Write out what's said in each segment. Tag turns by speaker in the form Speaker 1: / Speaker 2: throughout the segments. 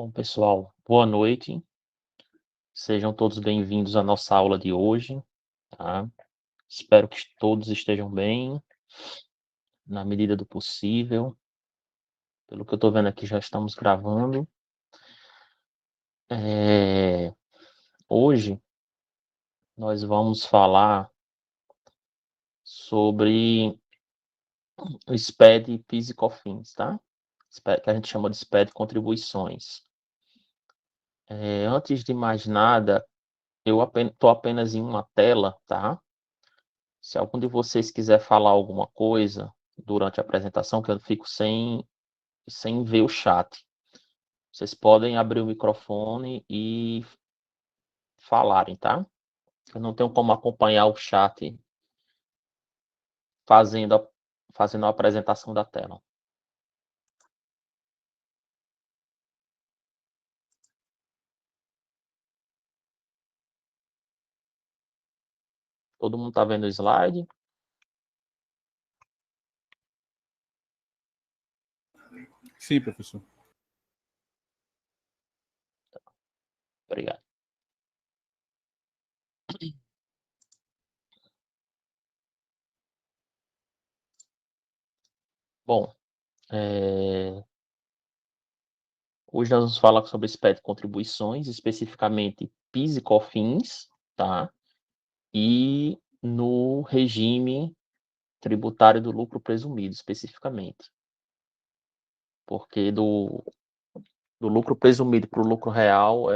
Speaker 1: Bom, pessoal, boa noite. Sejam todos bem-vindos à nossa aula de hoje, tá? Espero que todos estejam bem, na medida do possível. Pelo que eu estou vendo aqui, já estamos gravando. Hoje nós vamos falar sobre o SPED, PIS e COFINS, tá? Que a gente chama de SPED contribuições. Antes de mais nada, eu estou apenas em uma tela, tá? Se algum de vocês quiser falar alguma coisa durante a apresentação, que eu fico sem ver o chat, vocês podem abrir o microfone e falarem, tá? Eu não tenho como acompanhar o chat fazendo a apresentação da tela. Todo mundo está vendo o slide?
Speaker 2: Sim, professor.
Speaker 1: Obrigado. Bom, hoje nós vamos falar sobre SPED contribuições, especificamente PIS e COFINS, tá? E no regime tributário do lucro presumido, especificamente. Porque do lucro presumido para o lucro real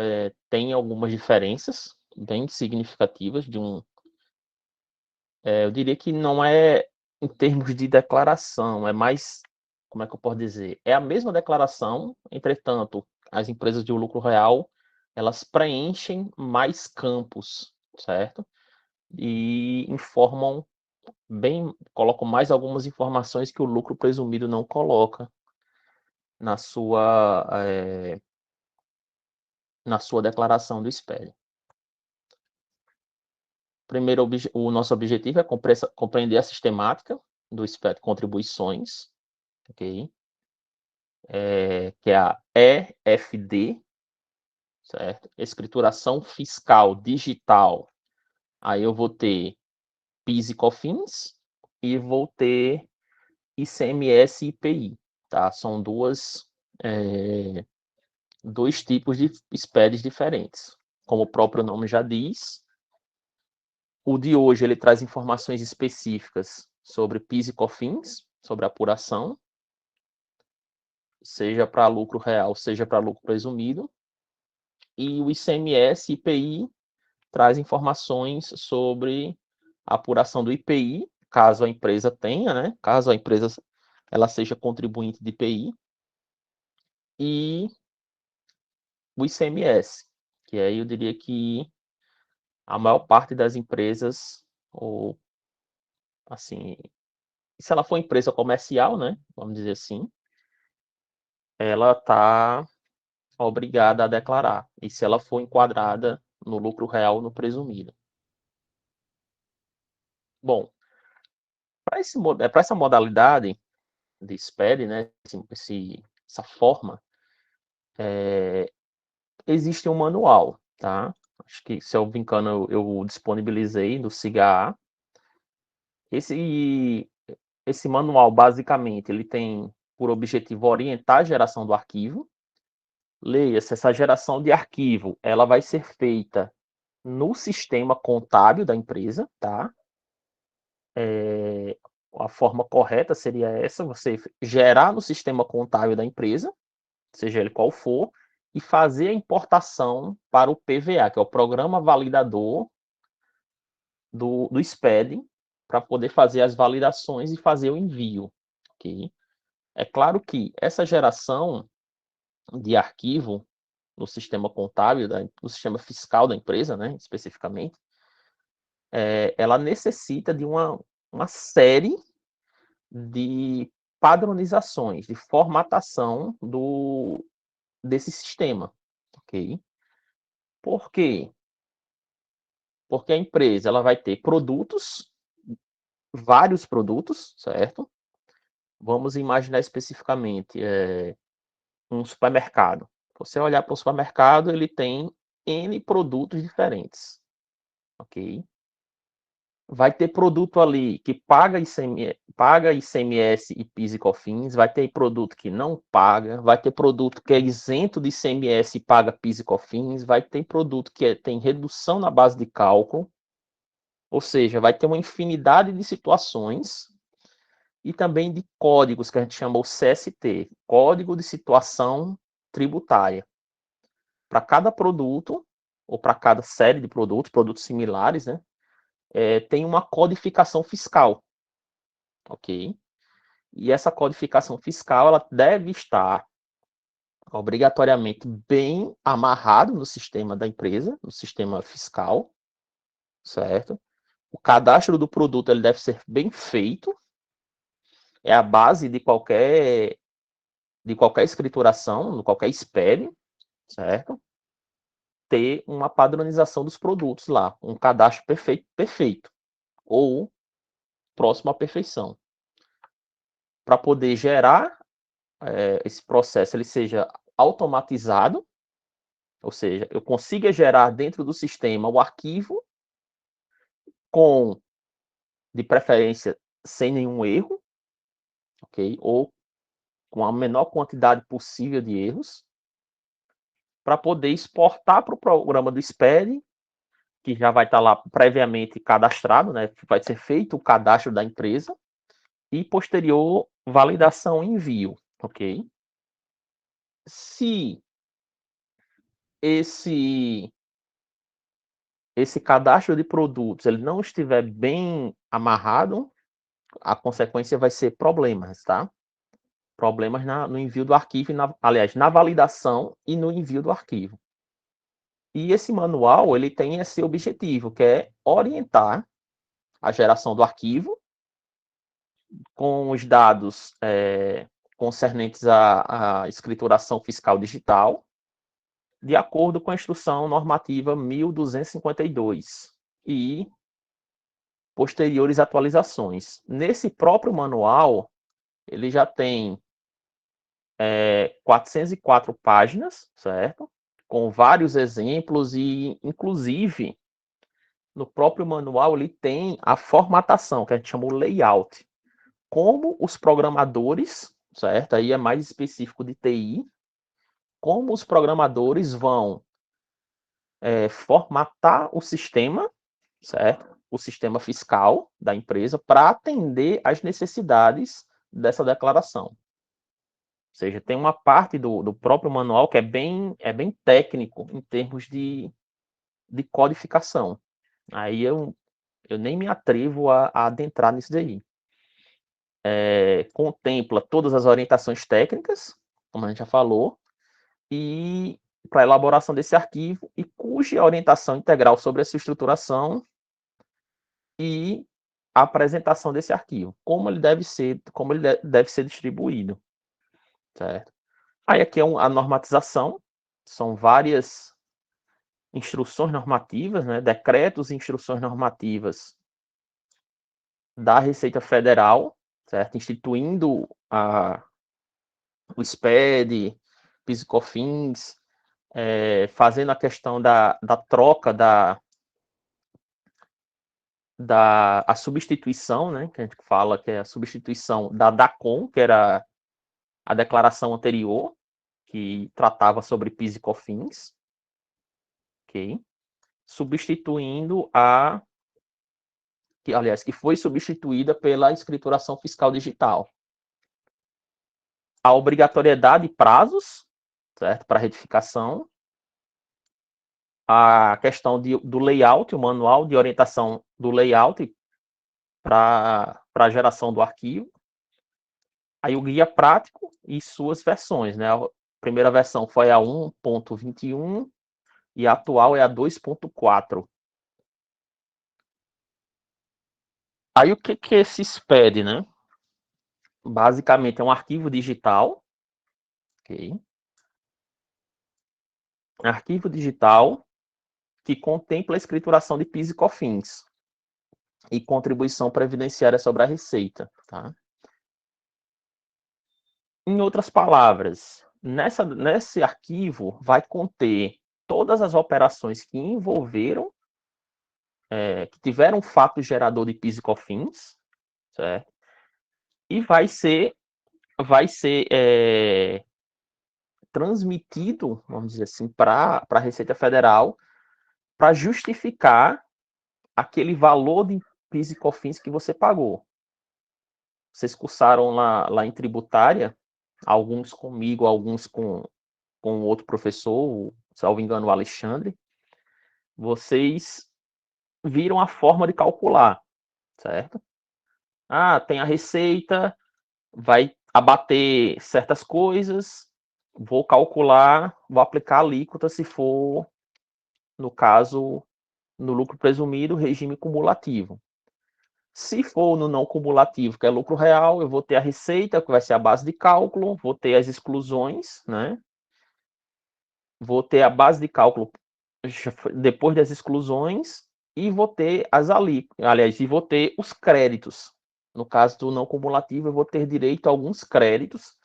Speaker 1: tem algumas diferenças bem significativas eu diria que não é em termos de declaração, é mais, como é que eu posso dizer? É a mesma declaração, entretanto, as empresas de lucro real, elas preenchem mais campos, certo? E colocam mais algumas informações que o lucro presumido não coloca na sua declaração do SPED. Primeiro, o nosso objetivo é compreender a sistemática do SPED contribuições, ok? Que é a EFD, certo? Escrituração fiscal digital. Aí eu vou ter PIS e COFINS e vou ter ICMS e IPI, tá? São dois tipos de SPEDs diferentes. Como o próprio nome já diz, o de hoje ele traz informações específicas sobre PIS e COFINS, sobre apuração, seja para lucro real, seja para lucro presumido. E o ICMS e IPI traz informações sobre a apuração do IPI, caso a empresa tenha, né? Caso a empresa ela seja contribuinte de IPI, e o ICMS, que aí eu diria que a maior parte das empresas, ou assim, se ela for empresa comercial, né? Vamos dizer assim, ela está obrigada a declarar. E se ela for enquadrada no lucro real no presumido. Bom, para essa modalidade de SPED, né, essa forma, existe um manual, tá? Acho que, se eu não me engano, eu disponibilizei no SIGA. Esse manual, basicamente, ele tem por objetivo orientar a geração do arquivo. Leia-se, essa geração de arquivo, ela vai ser feita no sistema contábil da empresa, tá? A forma correta seria essa: você gerar no sistema contábil da empresa, seja ele qual for, e fazer a importação para o PVA, que é o Programa Validador do SPED, para poder fazer as validações e fazer o envio. Okay? É claro que essa geração de arquivo no sistema contábil, no sistema fiscal da empresa, né, especificamente, ela necessita de uma série de padronizações, de formatação desse sistema, ok? Por quê? Porque a empresa ela vai ter produtos, vários produtos, certo? Vamos imaginar especificamente um supermercado. Você olhar para o supermercado, ele tem N produtos diferentes, ok? Vai ter produto ali que paga ICMS e PIS e COFINS, vai ter produto que não paga, vai ter produto que é isento de ICMS e paga PIS e COFINS, vai ter produto que tem redução na base de cálculo, ou seja, vai ter uma infinidade de situações e também de códigos que a gente chama o CST, Código de Situação Tributária. Para cada produto, ou para cada série de produtos similares, né, tem uma codificação fiscal, ok? E essa codificação fiscal ela deve estar obrigatoriamente bem amarrado no sistema da empresa, no sistema fiscal, certo? O cadastro do produto ele deve ser bem feito, é a base de qualquer escrituração, de qualquer SPED, certo? Ter uma padronização dos produtos lá, um cadastro perfeito ou próximo à perfeição. Para poder gerar esse processo, ele seja automatizado, ou seja, eu consiga gerar dentro do sistema o arquivo com, de preferência, sem nenhum erro, ok? Ou com a menor quantidade possível de erros, para poder exportar para o programa do SPED, que já vai estar lá previamente cadastrado, né? Vai ser feito o cadastro da empresa e posterior validação e envio, ok? Se esse cadastro de produtos ele não estiver bem amarrado, a consequência vai ser problemas, tá? Problemas no envio do arquivo, aliás, na validação e no envio do arquivo. E esse manual ele tem esse objetivo, que é orientar a geração do arquivo com os dados concernentes à escrituração fiscal digital, de acordo com a Instrução Normativa 1252 e posteriores atualizações. Nesse próprio manual, ele já tem 404 páginas, certo? Com vários exemplos e, inclusive, no próprio manual ele tem a formatação, que a gente chama o layout. Como os programadores, certo? Aí é mais específico de TI, como os programadores vão formatar o sistema, certo? O sistema fiscal da empresa para atender às necessidades dessa declaração. Ou seja, tem uma parte do próprio manual que é bem técnico em termos de codificação. Aí eu nem me atrevo a adentrar nisso daí. Contempla todas as orientações técnicas, como a gente já falou, e para a elaboração desse arquivo, e cuja orientação integral sobre essa estruturação e a apresentação desse arquivo, como ele deve ser distribuído, certo? Aí aqui é a normatização, são várias instruções normativas, né, decretos e instruções normativas da Receita Federal, certo? Instituindo o SPED, PIS e COFINS, fazendo a questão da troca a substituição, né, que a gente fala que é a substituição da DACOM, que era a declaração anterior, que tratava sobre PIS e COFINS, ok? Substituindo que foi substituída pela escrituração fiscal digital. A obrigatoriedade de prazos, certo, para retificação, a questão do layout, o manual de orientação do layout para a geração do arquivo, aí o guia prático e suas versões, né? A primeira versão foi a 1.21 e a atual é a 2.4. Aí o que é esse SPED, né? Basicamente é um arquivo digital, ok? Arquivo digital que contempla a escrituração de PIS e COFINS e contribuição previdenciária sobre a receita, tá? Em outras palavras, Nesse arquivo vai conter todas as operações que envolveram, que tiveram um fato gerador de PIS e COFINS, certo? E vai ser transmitido, vamos dizer assim, para a Receita Federal, para justificar aquele valor de PIS e COFINS que você pagou. Vocês cursaram lá em tributária, alguns comigo, alguns com outro professor, salvo engano, o Alexandre. Vocês viram a forma de calcular, certo? Tem a receita, vai abater certas coisas, vou calcular, vou aplicar a alíquota se for, no caso, no lucro presumido, regime cumulativo. Se for no não cumulativo, que é lucro real, eu vou ter a receita, que vai ser a base de cálculo, vou ter as exclusões, né? Vou ter a base de cálculo depois das exclusões e vou ter as alíquotas, aliás, e vou ter os créditos. No caso do não cumulativo, eu vou ter direito a alguns créditos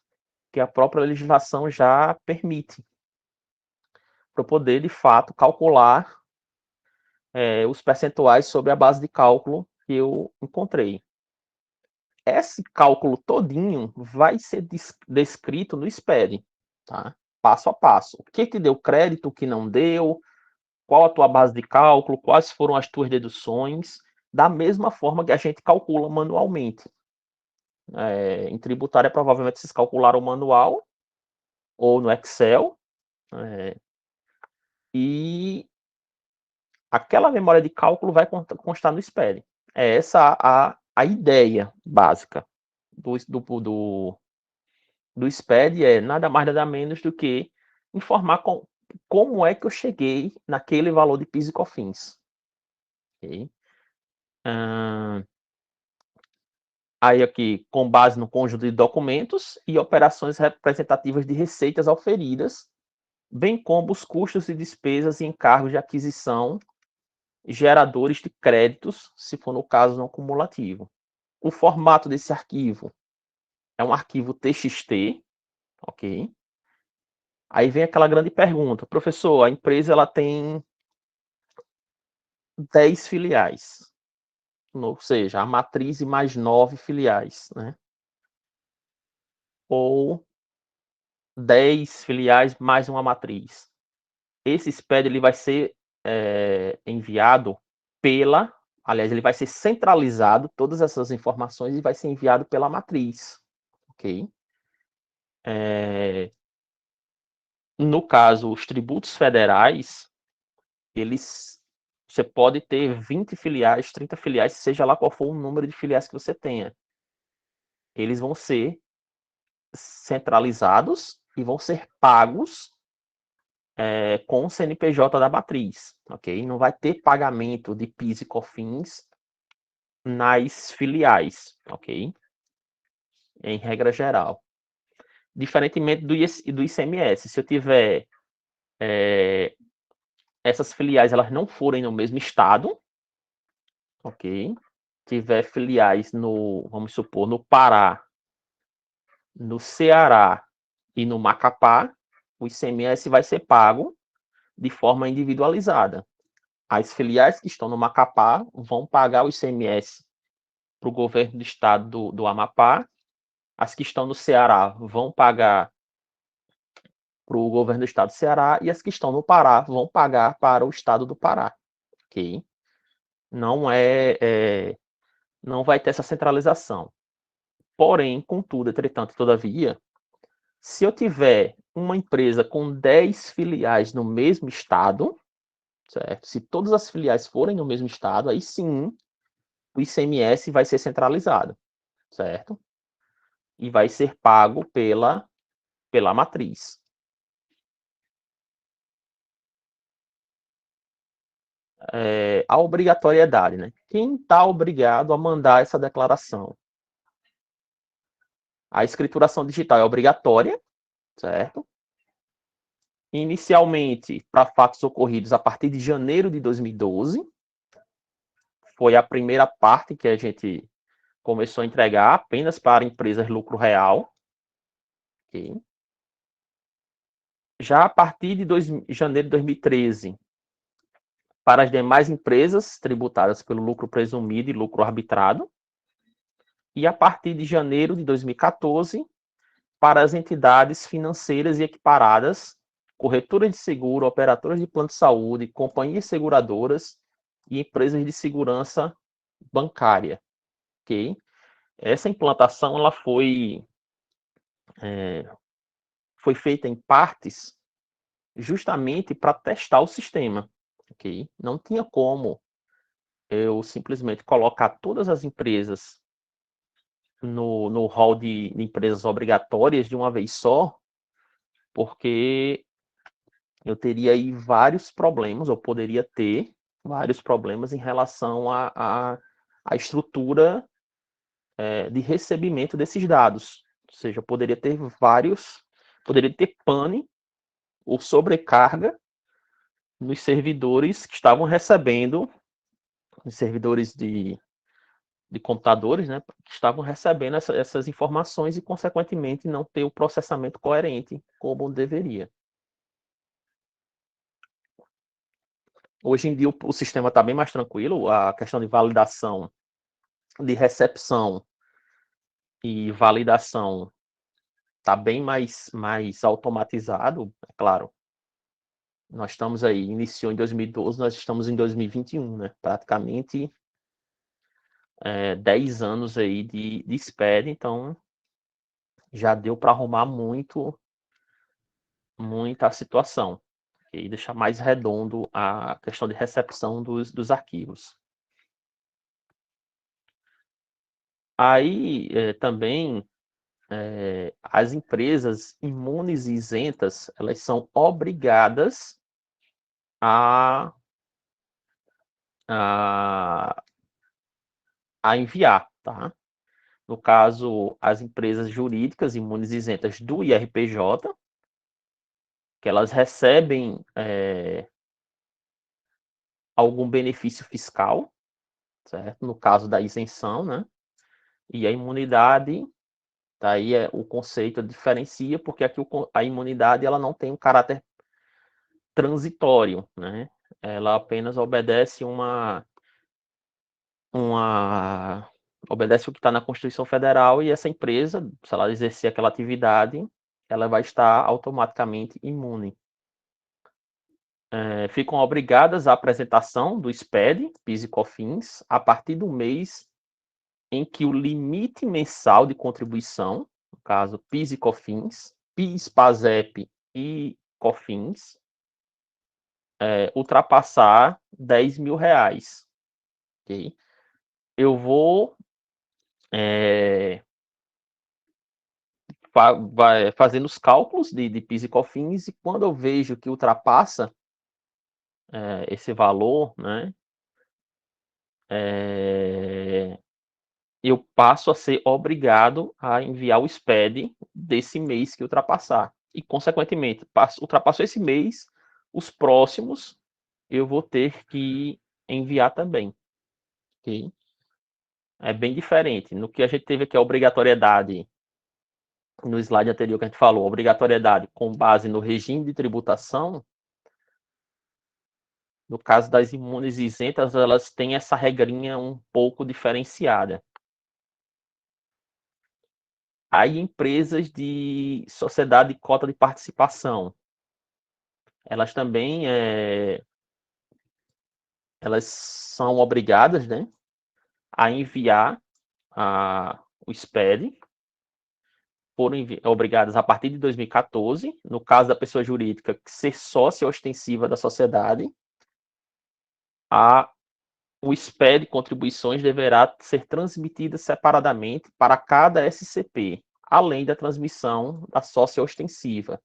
Speaker 1: que a própria legislação já permite, para poder, de fato, calcular os percentuais sobre a base de cálculo que eu encontrei. Esse cálculo todinho vai ser descrito no SPED, tá? Passo a passo. O que te deu crédito, o que não deu, qual a tua base de cálculo, quais foram as tuas deduções, da mesma forma que a gente calcula manualmente. Em tributária, provavelmente vocês calcularam manual ou no Excel, e aquela memória de cálculo vai constar no SPED. É essa a ideia básica do SPED, é nada mais nada menos do que informar como é que eu cheguei naquele valor de PIS e COFINS. Okay? Aí aqui, com base no conjunto de documentos e operações representativas de receitas auferidas, bem como os custos e despesas e encargos de aquisição, geradores de créditos, se for no caso não cumulativo. O formato desse arquivo é um arquivo TXT, ok? Aí vem aquela grande pergunta, professor, a empresa ela tem 10 filiais, ou seja, a matriz e mais 9 filiais, né? Ou 10 filiais mais uma matriz. Esse SPED ele vai ser enviado aliás, ele vai ser centralizado, todas essas informações, e vai ser enviado pela matriz, ok? No caso, os tributos federais, você pode ter 20 filiais, 30 filiais, seja lá qual for o número de filiais que você tenha. Eles vão ser centralizados e vão ser pagos com o CNPJ da matriz, ok? Não vai ter pagamento de PIS e COFINS nas filiais, ok? Em regra geral. Diferentemente do ICMS, se eu tiver essas filiais, elas não forem no mesmo estado, ok? Tiver filiais vamos supor, no Pará, no Ceará e no Macapá, o ICMS vai ser pago de forma individualizada. As filiais que estão no Macapá vão pagar o ICMS para o governo do estado do Amapá, as que estão no Ceará vão pagar para o governo do estado do Ceará, e as que estão no Pará vão pagar para o estado do Pará, ok? Não não vai ter essa centralização. Porém, contudo, entretanto, todavia, se eu tiver uma empresa com 10 filiais no mesmo estado, certo? Se todas as filiais forem no mesmo estado, aí sim o ICMS vai ser centralizado, certo? E vai ser pago pela matriz. A obrigatoriedade, né? Quem está obrigado a mandar essa declaração? A escrituração digital é obrigatória, certo? Inicialmente, para fatos ocorridos a partir de janeiro de 2012, foi a primeira parte que a gente começou a entregar apenas para empresas lucro real. Okay? Já a partir de janeiro de 2013, para as demais empresas tributadas pelo lucro presumido e lucro arbitrado, e a partir de janeiro de 2014, para as entidades financeiras e equiparadas, corretoras de seguro, operadoras de plano de saúde, companhias seguradoras e empresas de segurança bancária. Okay? Essa implantação ela foi feita em partes justamente para testar o sistema. Okay? Não tinha como eu simplesmente colocar todas as empresas no hall de empresas obrigatórias de uma vez só, porque eu teria aí vários problemas, eu poderia ter vários problemas em relação à estrutura de recebimento desses dados. Ou seja, eu poderia ter pane ou sobrecarga nos servidores que estavam recebendo, os servidores de computadores, né, que estavam recebendo essas informações e, consequentemente, não ter o processamento coerente como deveria. Hoje em dia o sistema está bem mais tranquilo, a questão de validação, de recepção e validação está bem mais automatizado, é claro. Nós estamos aí, iniciou em 2012, nós estamos em 2021, né? Praticamente 10 anos aí de SPED, então já deu para arrumar muita situação e deixar mais redondo a questão de recepção dos arquivos. Aí também as empresas imunes e isentas, elas são obrigadas a enviar, tá? No caso, as empresas jurídicas imunes e isentas do IRPJ, que elas recebem algum benefício fiscal, certo? No caso da isenção, né? E a imunidade, daí o conceito diferencia, porque aqui a imunidade ela não tem um caráter transitório, né? Ela apenas obedece obedece o que está na Constituição Federal, e essa empresa, se ela exercer aquela atividade, ela vai estar automaticamente imune. Ficam obrigadas à apresentação do SPED, PIS e COFINS, a partir do mês em que o limite mensal de contribuição, no caso PIS e COFINS, PIS, PASEP e COFINS, ultrapassar R$10.000. Okay? Eu vou fazendo os cálculos de PIS e COFINS, e quando eu vejo que ultrapassa esse valor, né, eu passo a ser obrigado a enviar o SPED desse mês que ultrapassar. E, consequentemente, ultrapassou esse mês, os próximos eu vou ter que enviar também. Okay? É bem diferente. No que a gente teve aqui a obrigatoriedade, no slide anterior que a gente falou, obrigatoriedade com base no regime de tributação, no caso das imunes isentas, elas têm essa regrinha um pouco diferenciada. Aí, empresas de sociedade de cota de participação, elas também elas são obrigadas, né, a enviar o SPED, foram obrigadas a partir de 2014, no caso da pessoa jurídica, ser sócia ostensiva da sociedade, o SPED de contribuições deverá ser transmitido separadamente para cada SCP, além da transmissão da sócia ostensiva.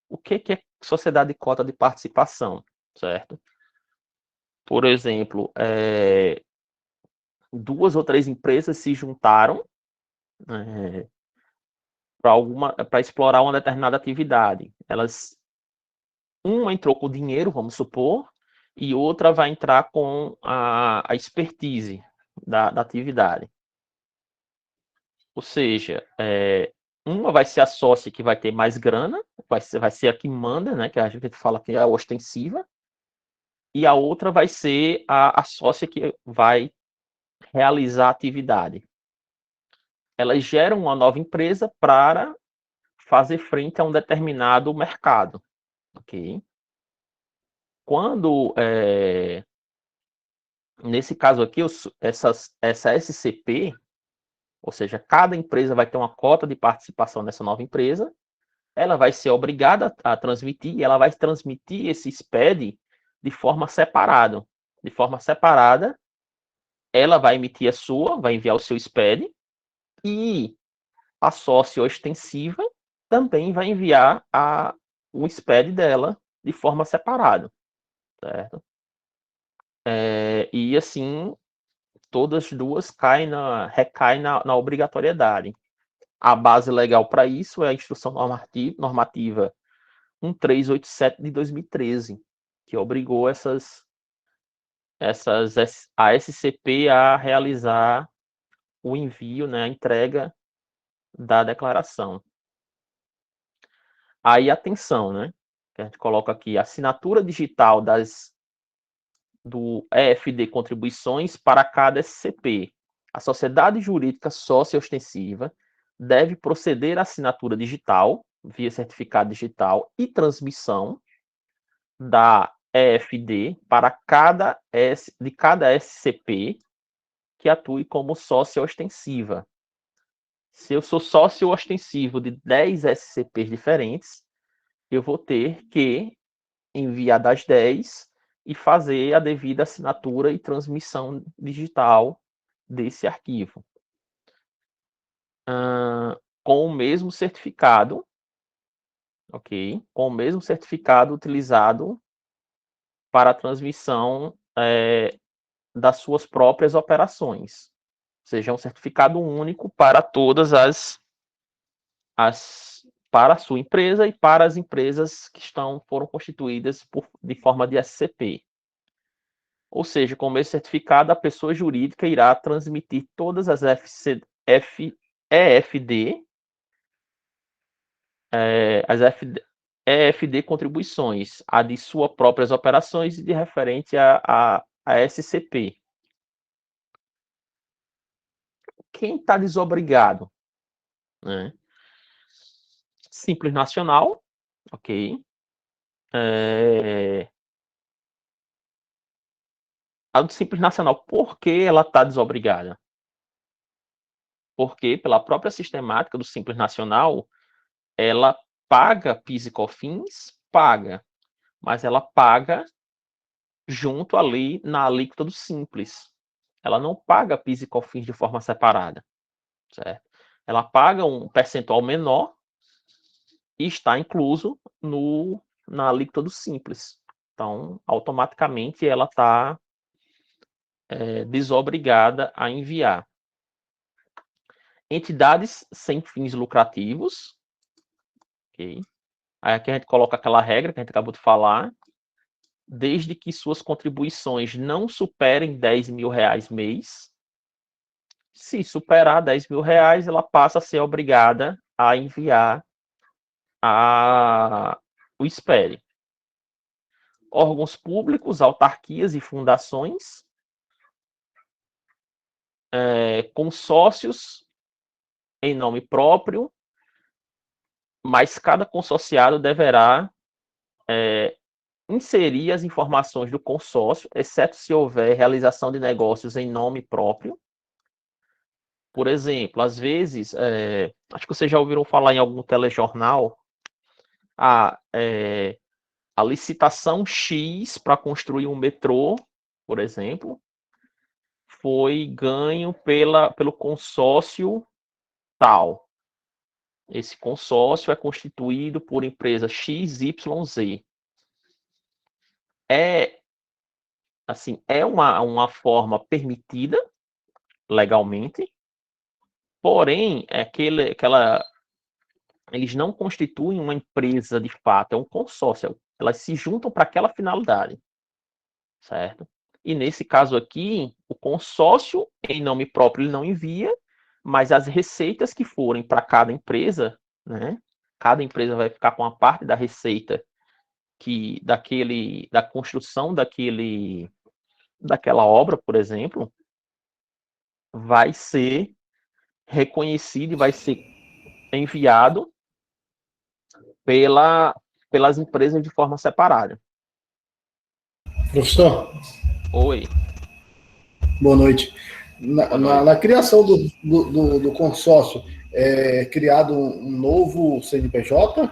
Speaker 1: O que é sociedade de cota de participação, certo? Por exemplo, 2 ou 3 empresas se juntaram para explorar uma determinada atividade. Uma entrou com dinheiro, vamos supor, e outra vai entrar com a expertise da atividade. Ou seja, uma vai ser a sócia que vai ter mais grana, vai ser a que manda, né? Que a gente fala que é a ostensiva, e a outra vai ser a sócia que vai realizar a atividade. Elas geram uma nova empresa para fazer frente a um determinado mercado, ok? Quando, nesse caso aqui, essa SCP, ou seja, cada empresa vai ter uma cota de participação nessa nova empresa, ela vai ser obrigada a transmitir, e ela vai transmitir esse SPED de forma separada. De forma separada, ela vai emitir a sua, vai enviar o seu SPED, e a sócia ostensiva também vai enviar o SPED dela de forma separada, certo? E assim, todas duas recaem na obrigatoriedade. A base legal para isso é a Instrução Normativa 1387 de 2013, que obrigou a SCP a realizar o envio, né, a entrega da declaração. Aí, atenção, né? Que a gente coloca aqui, assinatura digital do EFD Contribuições para cada SCP. A sociedade jurídica sócia ostensiva deve proceder à assinatura digital, via certificado digital, e transmissão da EFD para cada SCP que atue como sócia ostensiva. Se eu sou sócio ostensivo de 10 SCPs diferentes, eu vou ter que enviar das 10 e fazer a devida assinatura e transmissão digital desse arquivo. Com o mesmo certificado, ok? Com o mesmo certificado utilizado para a transmissão das suas próprias operações. Ou seja, um certificado único para todas para a sua empresa e para as empresas que foram constituídas de forma de SCP. Ou seja, com o mesmo certificado, a pessoa jurídica irá transmitir todas as EFD, as EFD contribuições, a de suas próprias operações e de referente a SCP. Quem está desobrigado? Né? Simples Nacional, ok. A do Simples Nacional, por que ela está desobrigada? Porque, pela própria sistemática do Simples Nacional, ela paga PIS e COFINS, paga, mas ela paga junto ali na alíquota do Simples. Ela não paga PIS e COFINS de forma separada, certo? Ela paga um percentual menor e está incluso na alíquota do Simples. Então, automaticamente, ela está desobrigada a enviar. Entidades sem fins lucrativos, ok? Aí aqui a gente coloca aquela regra que a gente acabou de falar, desde que suas contribuições não superem 10 mil reais mês. Se superar 10 mil reais, ela passa a ser obrigada a enviar o SPED. Órgãos públicos, autarquias e fundações, consórcios em nome próprio, mas cada consorciado deverá inserir as informações do consórcio, exceto se houver realização de negócios em nome próprio. Por exemplo, às vezes, acho que vocês já ouviram falar em algum telejornal, a licitação X para construir um metrô, por exemplo, foi ganho pelo consórcio tal. Esse consórcio é constituído por empresa XYZ. É uma forma permitida legalmente, porém, eles não constituem uma empresa de fato, é um consórcio. Elas se juntam para aquela finalidade, certo? E nesse caso aqui, o consórcio em nome próprio ele não envia, mas as receitas que forem para cada empresa, né? cada empresa vai ficar com a parte da receita da construção daquela obra, por exemplo, vai ser reconhecido e vai ser enviado pelas empresas de forma separada.
Speaker 3: Professor,
Speaker 1: Oi.
Speaker 3: boa noite.
Speaker 1: Boa noite.
Speaker 3: Na criação do consórcio, é criado um novo CNPJ?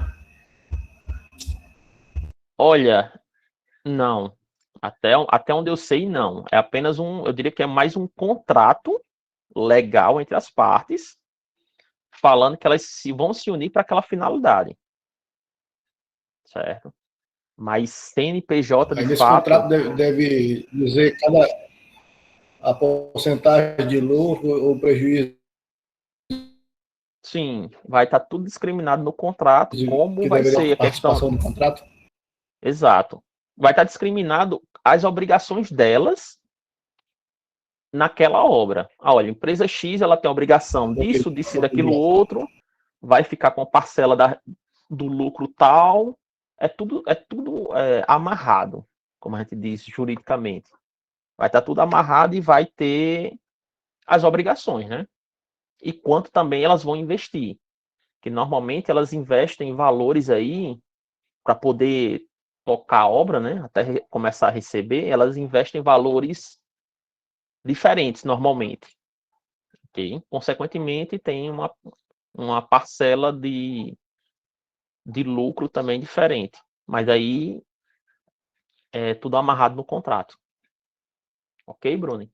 Speaker 1: Olha, não. Até onde eu sei, não. É apenas eu diria que é mais um contrato legal entre as partes, falando que elas vão se unir para aquela finalidade. Certo? Mas CNPJ,
Speaker 3: Aí
Speaker 1: de
Speaker 3: nesse
Speaker 1: fato...
Speaker 3: contrato deve dizer a porcentagem de lucro ou prejuízo
Speaker 1: Sim, vai estar tudo discriminado no contrato, como
Speaker 3: que
Speaker 1: vai
Speaker 3: deveria
Speaker 1: ser
Speaker 3: ter
Speaker 1: a questão...
Speaker 3: participação no contrato?
Speaker 1: Exato. Vai estar discriminado as obrigações delas naquela obra. Olha, a empresa X, ela tem a obrigação disso, disso e daquilo outro, vai ficar com a parcela do lucro tal. É tudo amarrado, como a gente diz juridicamente. Vai estar tudo amarrado e vai ter as obrigações, né? E quanto também elas vão investir. Que normalmente elas investem em valores aí para poder tocar a obra, né? Até começar a receber, elas investem em valores diferentes normalmente. Okay? Consequentemente, tem uma parcela de lucro também diferente. Mas aí é tudo amarrado no contrato. Ok, Bruni?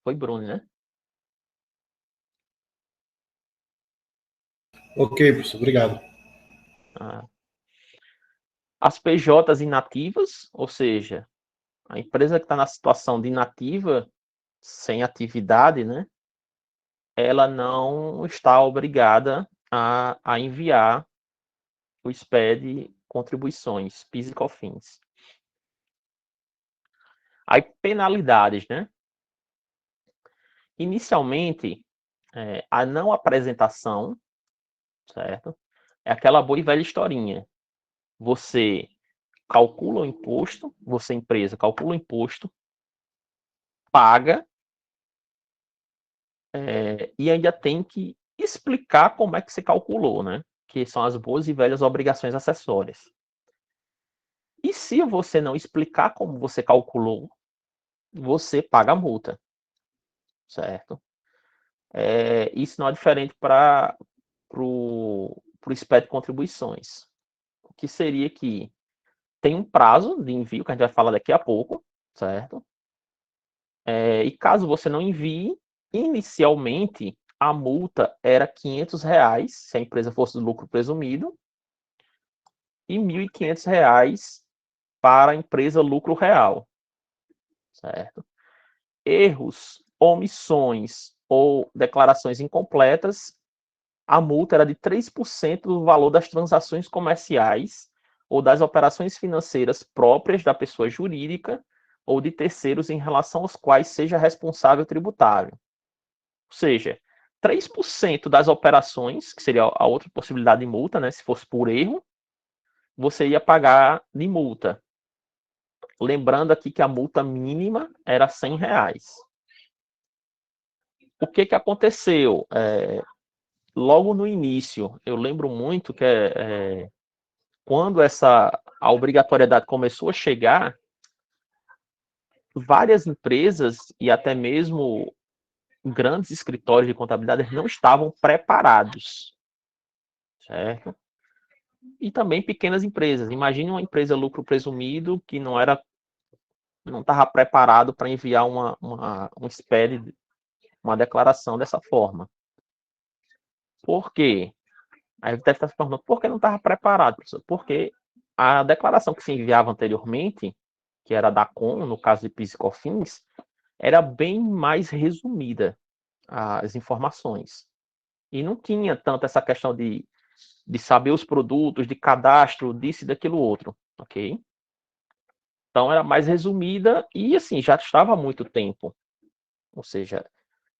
Speaker 1: Foi Bruni, né?
Speaker 3: Ok, professor, obrigado.
Speaker 1: As PJs inativas, ou seja, a empresa que está na situação de inativa, sem atividade, né? Ela não está obrigada a enviar o SPED contribuições, PIS e COFINS. Aí, penalidades, né? Inicialmente, a não apresentação, certo? É aquela boa e velha historinha. Você calcula o imposto, você, empresa, calcula o imposto, paga, e ainda tem que explicar como é que você calculou, né? Que são as boas e velhas obrigações acessórias. E se você não explicar como você calculou, você paga a multa, certo? Isso não é diferente para o SPED de contribuições. O que seria que tem um prazo de envio, que a gente vai falar daqui a pouco, certo? E caso você não envie, inicialmente a multa era R$ 500, se a empresa fosse do lucro presumido, e R$ 1.500 para a empresa lucro real, certo? Erros, omissões ou declarações incompletas, a multa era de 3% do valor das transações comerciais ou das operações financeiras próprias da pessoa jurídica ou de terceiros em relação aos quais seja responsável tributário. Ou seja, 3% das operações, que seria a outra possibilidade de multa, né, se fosse por erro, você ia pagar de multa. Lembrando aqui que a multa mínima era R$ 100. O que aconteceu? Logo no início, eu lembro muito que quando a obrigatoriedade começou a chegar, várias empresas e até mesmo grandes escritórios de contabilidade não estavam preparados, certo? E também pequenas empresas. Imagine uma empresa lucro presumido que não estava preparado para enviar um SPED, uma declaração dessa forma. Por quê? Aí deve estar se perguntando, por que não estava preparado, professor? Porque a declaração que se enviava anteriormente, que era da CON, no caso de PIS e COFINS, era bem mais resumida as informações. E não tinha tanto essa questão de saber os produtos, de cadastro, disso e daquilo outro, ok? Então era mais resumida e, assim, já estava há muito tempo. Ou seja,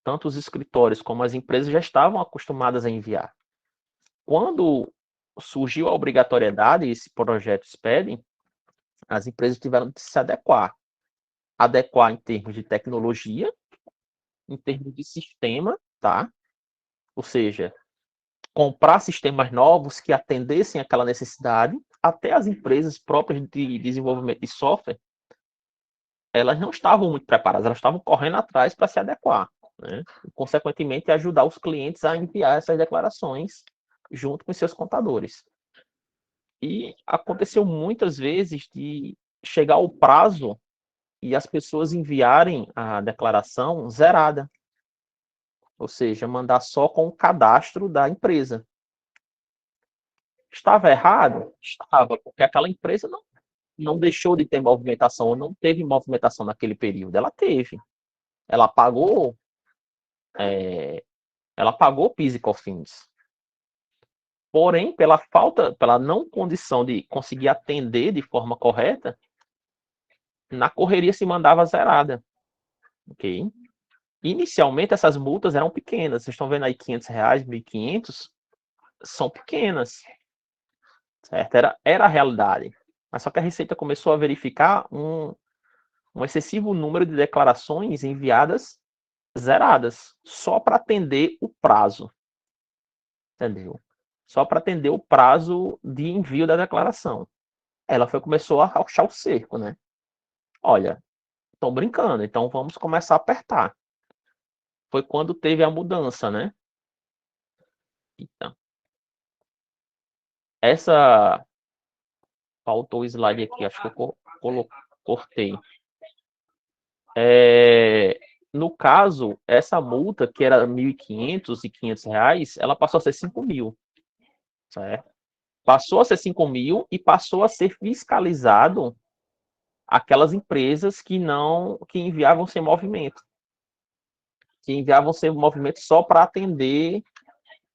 Speaker 1: tanto os escritórios como as empresas já estavam acostumadas a enviar. Quando surgiu a obrigatoriedade, esse projeto SPED, as empresas tiveram que se adequar. Adequar em termos de tecnologia, em termos de sistema, tá? Ou seja, comprar sistemas novos que atendessem aquela necessidade. Até as empresas próprias de desenvolvimento de software, elas não estavam muito preparadas, elas estavam correndo atrás para se adequar, né? E, consequentemente, ajudar os clientes a enviar essas declarações junto com seus contadores. E aconteceu muitas vezes de chegar o prazo e as pessoas enviarem a declaração zerada, ou seja, mandar só com o cadastro da empresa. Estava errado? Estava, porque aquela empresa não deixou de ter movimentação, ou não teve movimentação naquele período. Ela teve. Ela pagou, PIS e COFINS. Porém, pela não condição de conseguir atender de forma correta, na correria se mandava zerada. Ok? Inicialmente, essas multas eram pequenas. Vocês estão vendo aí R$500, R$1.500, são pequenas. Certo? Era a realidade. Mas só que a Receita começou a verificar um excessivo número de declarações enviadas zeradas, só para atender o prazo. Entendeu? Só para atender o prazo de envio da declaração. Ela começou a rachar o cerco, né? Olha, estão brincando, então vamos começar a apertar. Foi quando teve a mudança, né? Então, faltou o slide aqui, acho que eu cortei. No caso, essa multa, que era R$1.500 e R$500, ela passou a ser 5.000. Certo? Passou a ser 5.000 e passou a ser fiscalizado aquelas empresas que enviavam sem movimento. Que enviavam sem movimento só para atender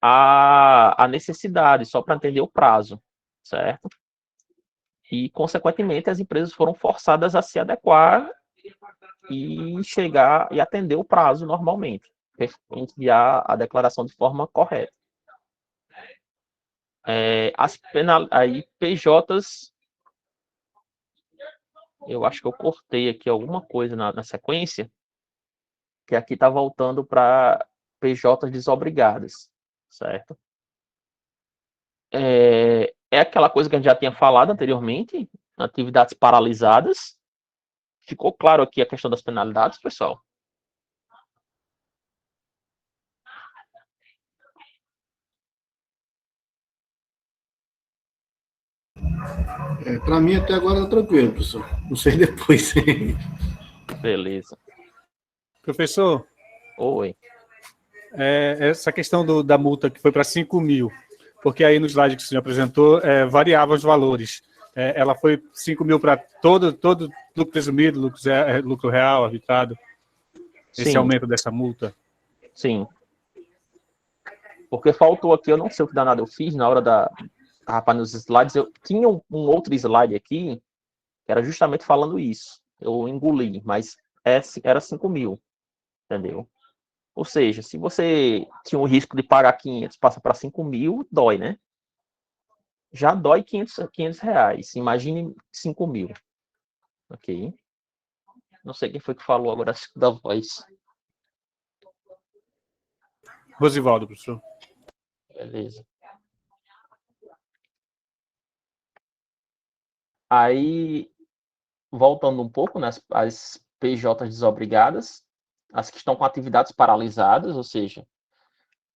Speaker 1: a necessidade, só para atender o prazo. Certo? E, consequentemente, as empresas foram forçadas a se adequar e chegar e atender o prazo normalmente, enviar a declaração de forma correta. Aí, PJs, eu acho que eu cortei aqui alguma coisa na sequência, que aqui está voltando para PJs desobrigadas, certo? É aquela coisa que a gente já tinha falado anteriormente, atividades paralisadas. Ficou claro aqui a questão das penalidades, pessoal?
Speaker 3: Para mim, até agora está tranquilo, professor. Não sei depois.
Speaker 1: Beleza.
Speaker 2: Professor,
Speaker 1: Oi.
Speaker 2: essa questão da multa que foi para 5.000, porque aí no slide que o senhor apresentou, variava os valores. Ela foi 5.000 para todo lucro presumido, lucro real, arbitrado, esse
Speaker 1: Sim.
Speaker 2: aumento dessa multa?
Speaker 1: Sim. Porque faltou aqui, eu não sei o que danado eu fiz na hora rapaz, nos slides, eu tinha um outro slide aqui, que era justamente falando isso. Eu engoli, mas era 5.000, entendeu? Ou seja, se você tinha o risco de pagar 500, passa para 5.000, dói, né? Já dói R$500. Imagine 5.000. Ok? Não sei quem foi que falou agora da voz.
Speaker 2: Rosivaldo, professor.
Speaker 1: Beleza. Aí, voltando um pouco, né, as PJs desobrigadas, as que estão com atividades paralisadas, ou seja,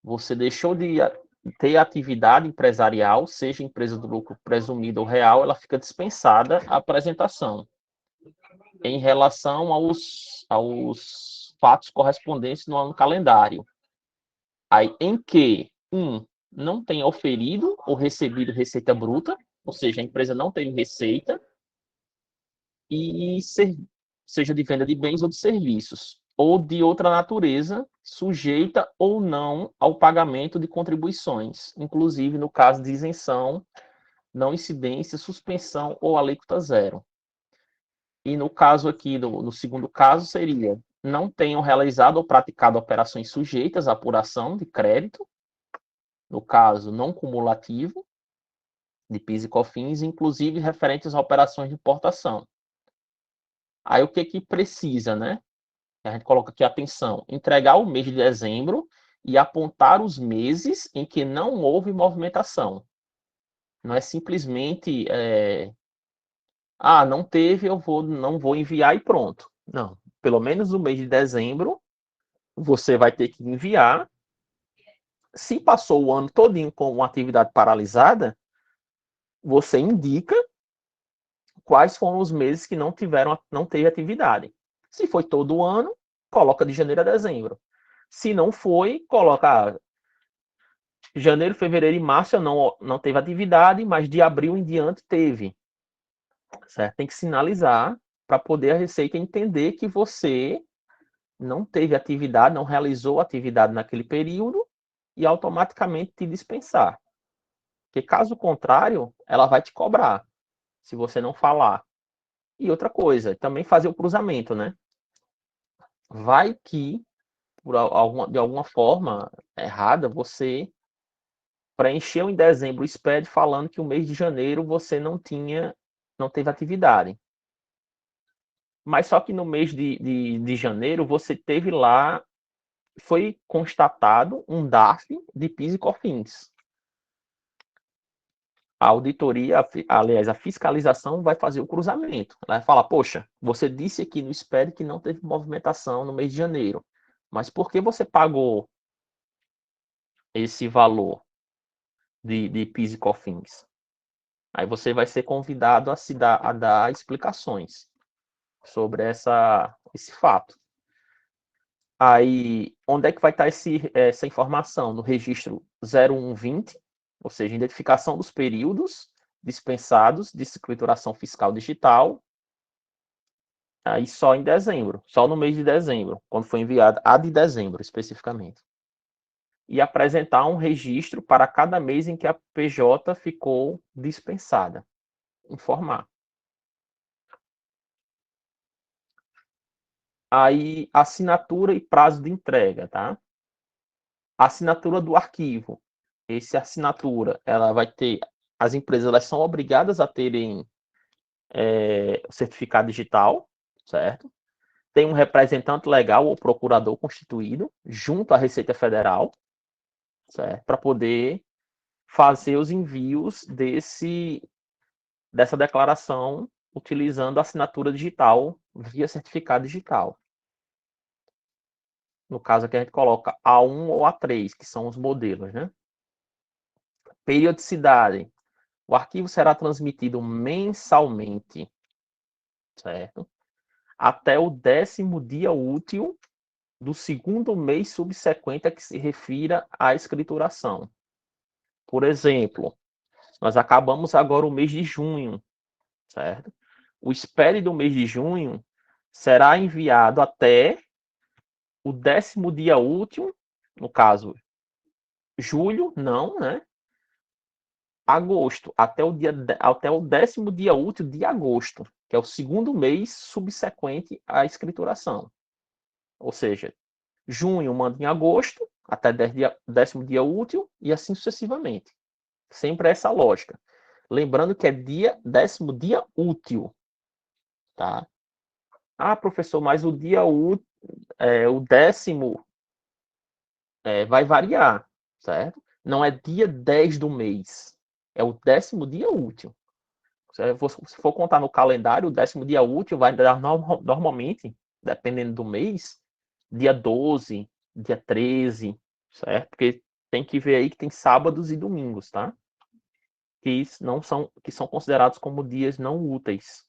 Speaker 1: você deixou de ter atividade empresarial, seja empresa do lucro presumido ou real, ela fica dispensada a apresentação em relação aos fatos correspondentes no ano calendário. Aí, em que, não tenha oferido ou recebido receita bruta, ou seja, a empresa não teve receita, e seja de venda de bens ou de serviços, ou de outra natureza, sujeita ou não ao pagamento de contribuições, inclusive no caso de isenção, não incidência, suspensão ou alíquota zero. E no caso aqui, no segundo caso, seria não tenham realizado ou praticado operações sujeitas à apuração de crédito, no caso não cumulativo, de PIS e COFINS, inclusive referentes a operações de importação. Aí o que precisa, né? A gente coloca aqui atenção, entregar o mês de dezembro e apontar os meses em que não houve movimentação. Não é simplesmente, não teve, não vou enviar e pronto. Não, pelo menos no mês de dezembro, você vai ter que enviar. Se passou o ano todinho com uma atividade paralisada, você indica quais foram os meses que não teve atividade. Se foi todo o ano, coloca de janeiro a dezembro. Se não foi, coloca janeiro, fevereiro e março não teve atividade, mas de abril em diante teve. Certo? Tem que sinalizar para poder a Receita entender que você não teve atividade, não realizou atividade naquele período e automaticamente te dispensar. Porque caso contrário, ela vai te cobrar se você não falar. E outra coisa, também fazer o cruzamento, né? Vai que, de alguma forma errada, você preencheu em dezembro o SPED falando que o mês de janeiro você não teve atividade. Mas só que no mês de janeiro você teve lá, foi constatado um DARF de PIS e COFINS. A auditoria, aliás, a fiscalização vai fazer o cruzamento. Ela vai falar, poxa, você disse aqui no SPED que não teve movimentação no mês de janeiro, mas por que você pagou esse valor de PIS e COFINS? Aí você vai ser convidado a dar explicações sobre esse fato. Aí, onde é que vai estar essa informação? No registro 0120, ou seja, identificação dos períodos dispensados de escrituração fiscal digital, aí só em dezembro, só no mês de dezembro, quando foi enviado, a de dezembro especificamente. E apresentar um registro para cada mês em que a PJ ficou dispensada. Informar. Aí, assinatura e prazo de entrega, tá? Assinatura do arquivo. Essa assinatura, ela vai ter, as empresas elas são obrigadas a terem certificado digital, certo? Tem um representante legal ou procurador constituído junto à Receita Federal, certo? Para poder fazer os envios dessa declaração utilizando a assinatura digital via certificado digital. No caso aqui a gente coloca A1 ou A3, que são os modelos, né? Periodicidade. O arquivo será transmitido mensalmente, certo? Até o 10º dia útil do segundo mês subsequente a que se refira à escrituração. Por exemplo, nós acabamos agora o mês de junho, certo? O SPED do mês de junho será enviado até o 10º dia útil, no caso, julho, não, né? Agosto, até o 10º dia útil de agosto, que é o segundo mês subsequente à escrituração. Ou seja, junho manda em agosto, até 10º dia útil, e assim sucessivamente. Sempre essa lógica. Lembrando que é 10º dia útil. Tá? Ah, professor, mas o dia útil, o 10º, vai variar, certo? Não é dia 10 do mês, é o 10º dia útil. Se for contar no calendário, o 10º dia útil vai dar normalmente, dependendo do mês, dia 12, dia 13, certo? Porque tem que ver aí que tem sábados e domingos, tá? Que são considerados como dias não úteis.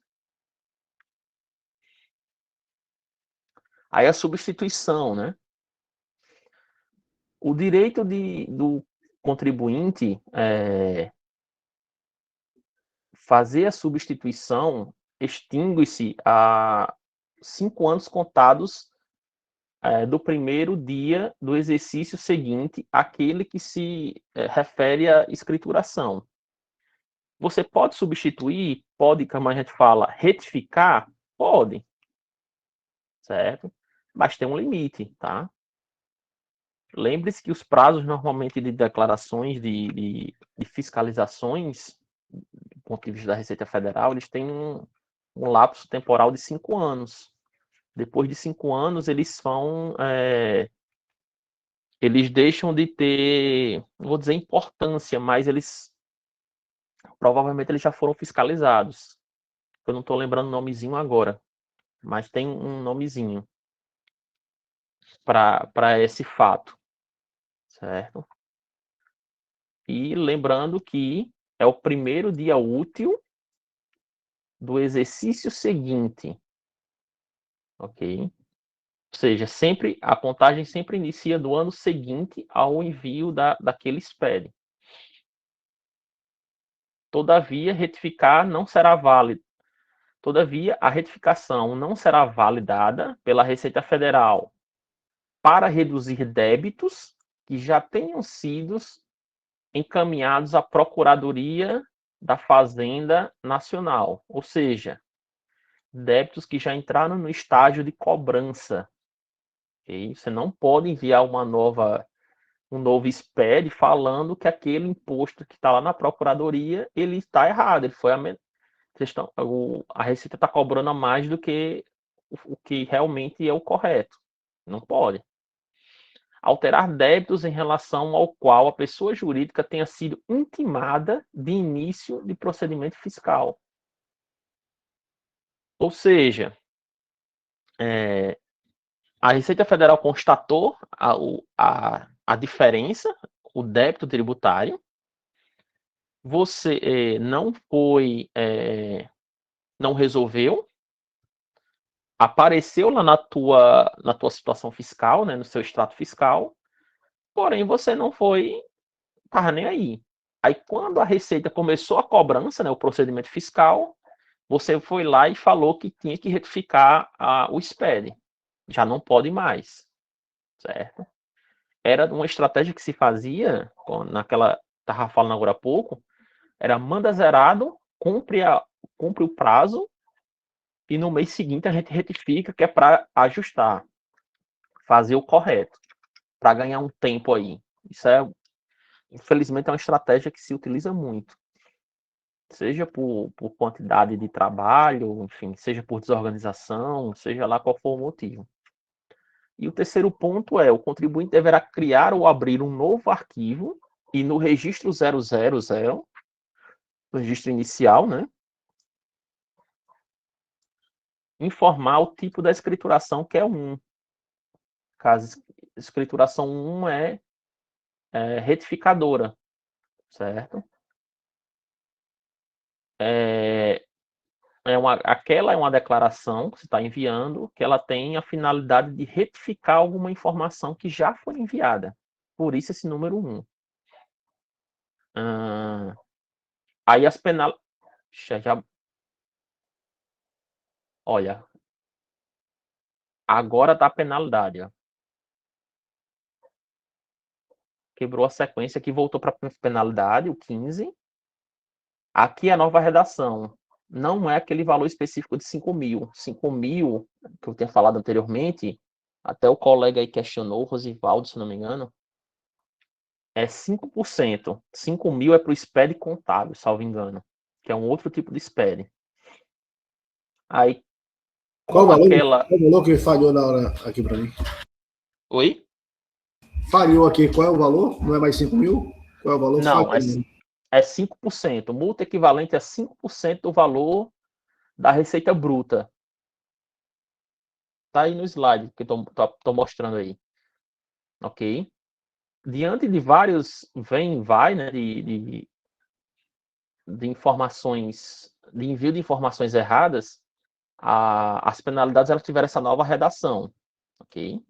Speaker 1: Aí a substituição, né? O direito do contribuinte fazer a substituição extingue-se a 5 anos contados do primeiro dia do exercício seguinte àquele que se refere à escrituração. Você pode substituir? Pode, como a gente fala, retificar? Pode. Certo? mas tem um limite, tá? Lembre-se que os prazos normalmente de declarações, de fiscalizações, do ponto de vista da Receita Federal, eles têm um lapso temporal de 5 anos. Depois de 5 anos, eles deixam de ter, não vou dizer importância, mas provavelmente eles já foram fiscalizados. Eu não estou lembrando o nomezinho agora, mas tem um nomezinho para esse fato, certo? E lembrando que é o primeiro dia útil do exercício seguinte, ok? Ou seja, a contagem sempre inicia do ano seguinte ao envio daquele SPED. Todavia, a retificação não será validada pela Receita Federal para reduzir débitos que já tenham sido encaminhados à Procuradoria da Fazenda Nacional, ou seja, débitos que já entraram no estágio de cobrança. Okay? Você não pode enviar um novo SPED falando que aquele imposto que está lá na Procuradoria, ele está errado, ele foi a Receita está cobrando a mais do que o que realmente é o correto. Não pode. Alterar débitos em relação ao qual a pessoa jurídica tenha sido intimada de início de procedimento fiscal. Ou seja, a Receita Federal constatou a diferença, o débito tributário, você não resolveu, apareceu lá na tua situação fiscal, né, no seu extrato fiscal, porém você não estava nem aí. Aí quando a Receita começou a cobrança, né, o procedimento fiscal, você foi lá e falou que tinha que retificar o SPED. Já não pode mais, certo? Era uma estratégia que se fazia, estava falando agora há pouco, era manda zerado, cumpre o prazo, e no mês seguinte a gente retifica, que é para ajustar, fazer o correto, para ganhar um tempo aí. Isso infelizmente, é uma estratégia que se utiliza muito. Seja por quantidade de trabalho, enfim, seja por desorganização, seja lá qual for o motivo. E o terceiro ponto é: o contribuinte deverá criar ou abrir um novo arquivo e no registro 000, no registro inicial, né, informar o tipo da escrituração, que é 1. Caso escrituração 1 é retificadora, certo? Aquela é uma declaração que você está enviando, que ela tem a finalidade de retificar alguma informação que já foi enviada. Por isso esse número 1. Aí as penalidades... Olha, agora está a penalidade. Ó. Quebrou a sequência aqui, voltou para a penalidade, o 15. Aqui a nova redação. Não é aquele valor específico de 5.000. 5.000, que eu tinha falado anteriormente, até o colega aí questionou, Rosivaldo, se não me engano, é 5%. 5.000 é para o SPED contábil, salvo engano, que é um outro tipo de SPED. Aí,
Speaker 3: qual o valor que falhou na hora aqui para mim?
Speaker 1: Oi?
Speaker 3: Falhou aqui, qual é o valor? Não é mais 5.000? Qual é o valor?
Speaker 1: Não, é 5%. Multa equivalente a 5% do valor da receita bruta. Tá aí no slide que eu tô mostrando aí. Ok? Diante de vários vem e vai, né, de informações, de envio de informações erradas, as penalidades elas tiveram essa nova redação. Ok?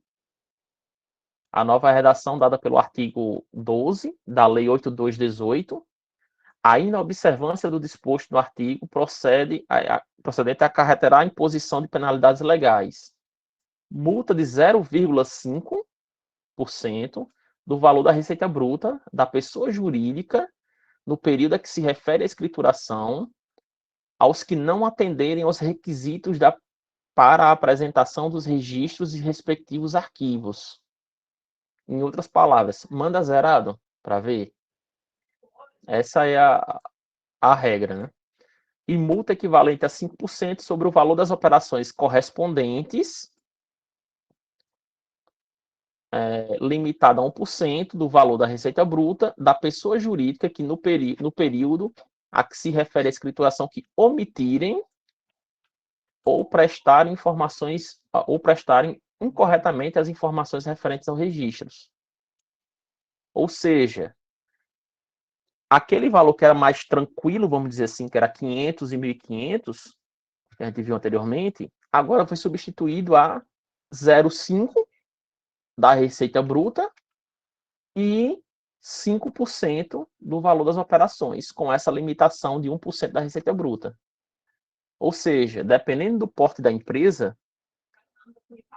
Speaker 1: A nova redação dada pelo artigo 12 da Lei 8.218, a inobservância do disposto no artigo procedente acarretará a imposição de penalidades legais. Multa de 0,5% do valor da receita bruta da pessoa jurídica no período a que se refere a escrituração aos que não atenderem aos requisitos da para a apresentação dos registros e respectivos arquivos. Em outras palavras, manda zerado para ver. Essa é a regra, né? E multa equivalente a 5% sobre o valor das operações correspondentes, limitada a 1% do valor da receita bruta da pessoa jurídica que no período a que se refere a escrituração que omitirem ou prestarem informações ou prestarem incorretamente as informações referentes aos registros. Ou seja, aquele valor que era mais tranquilo, vamos dizer assim, que era 500 e 1.500, que a gente viu anteriormente, agora foi substituído a 0,5 da receita bruta e 5% do valor das operações, com essa limitação de 1% da receita bruta. Ou seja, dependendo do porte da empresa,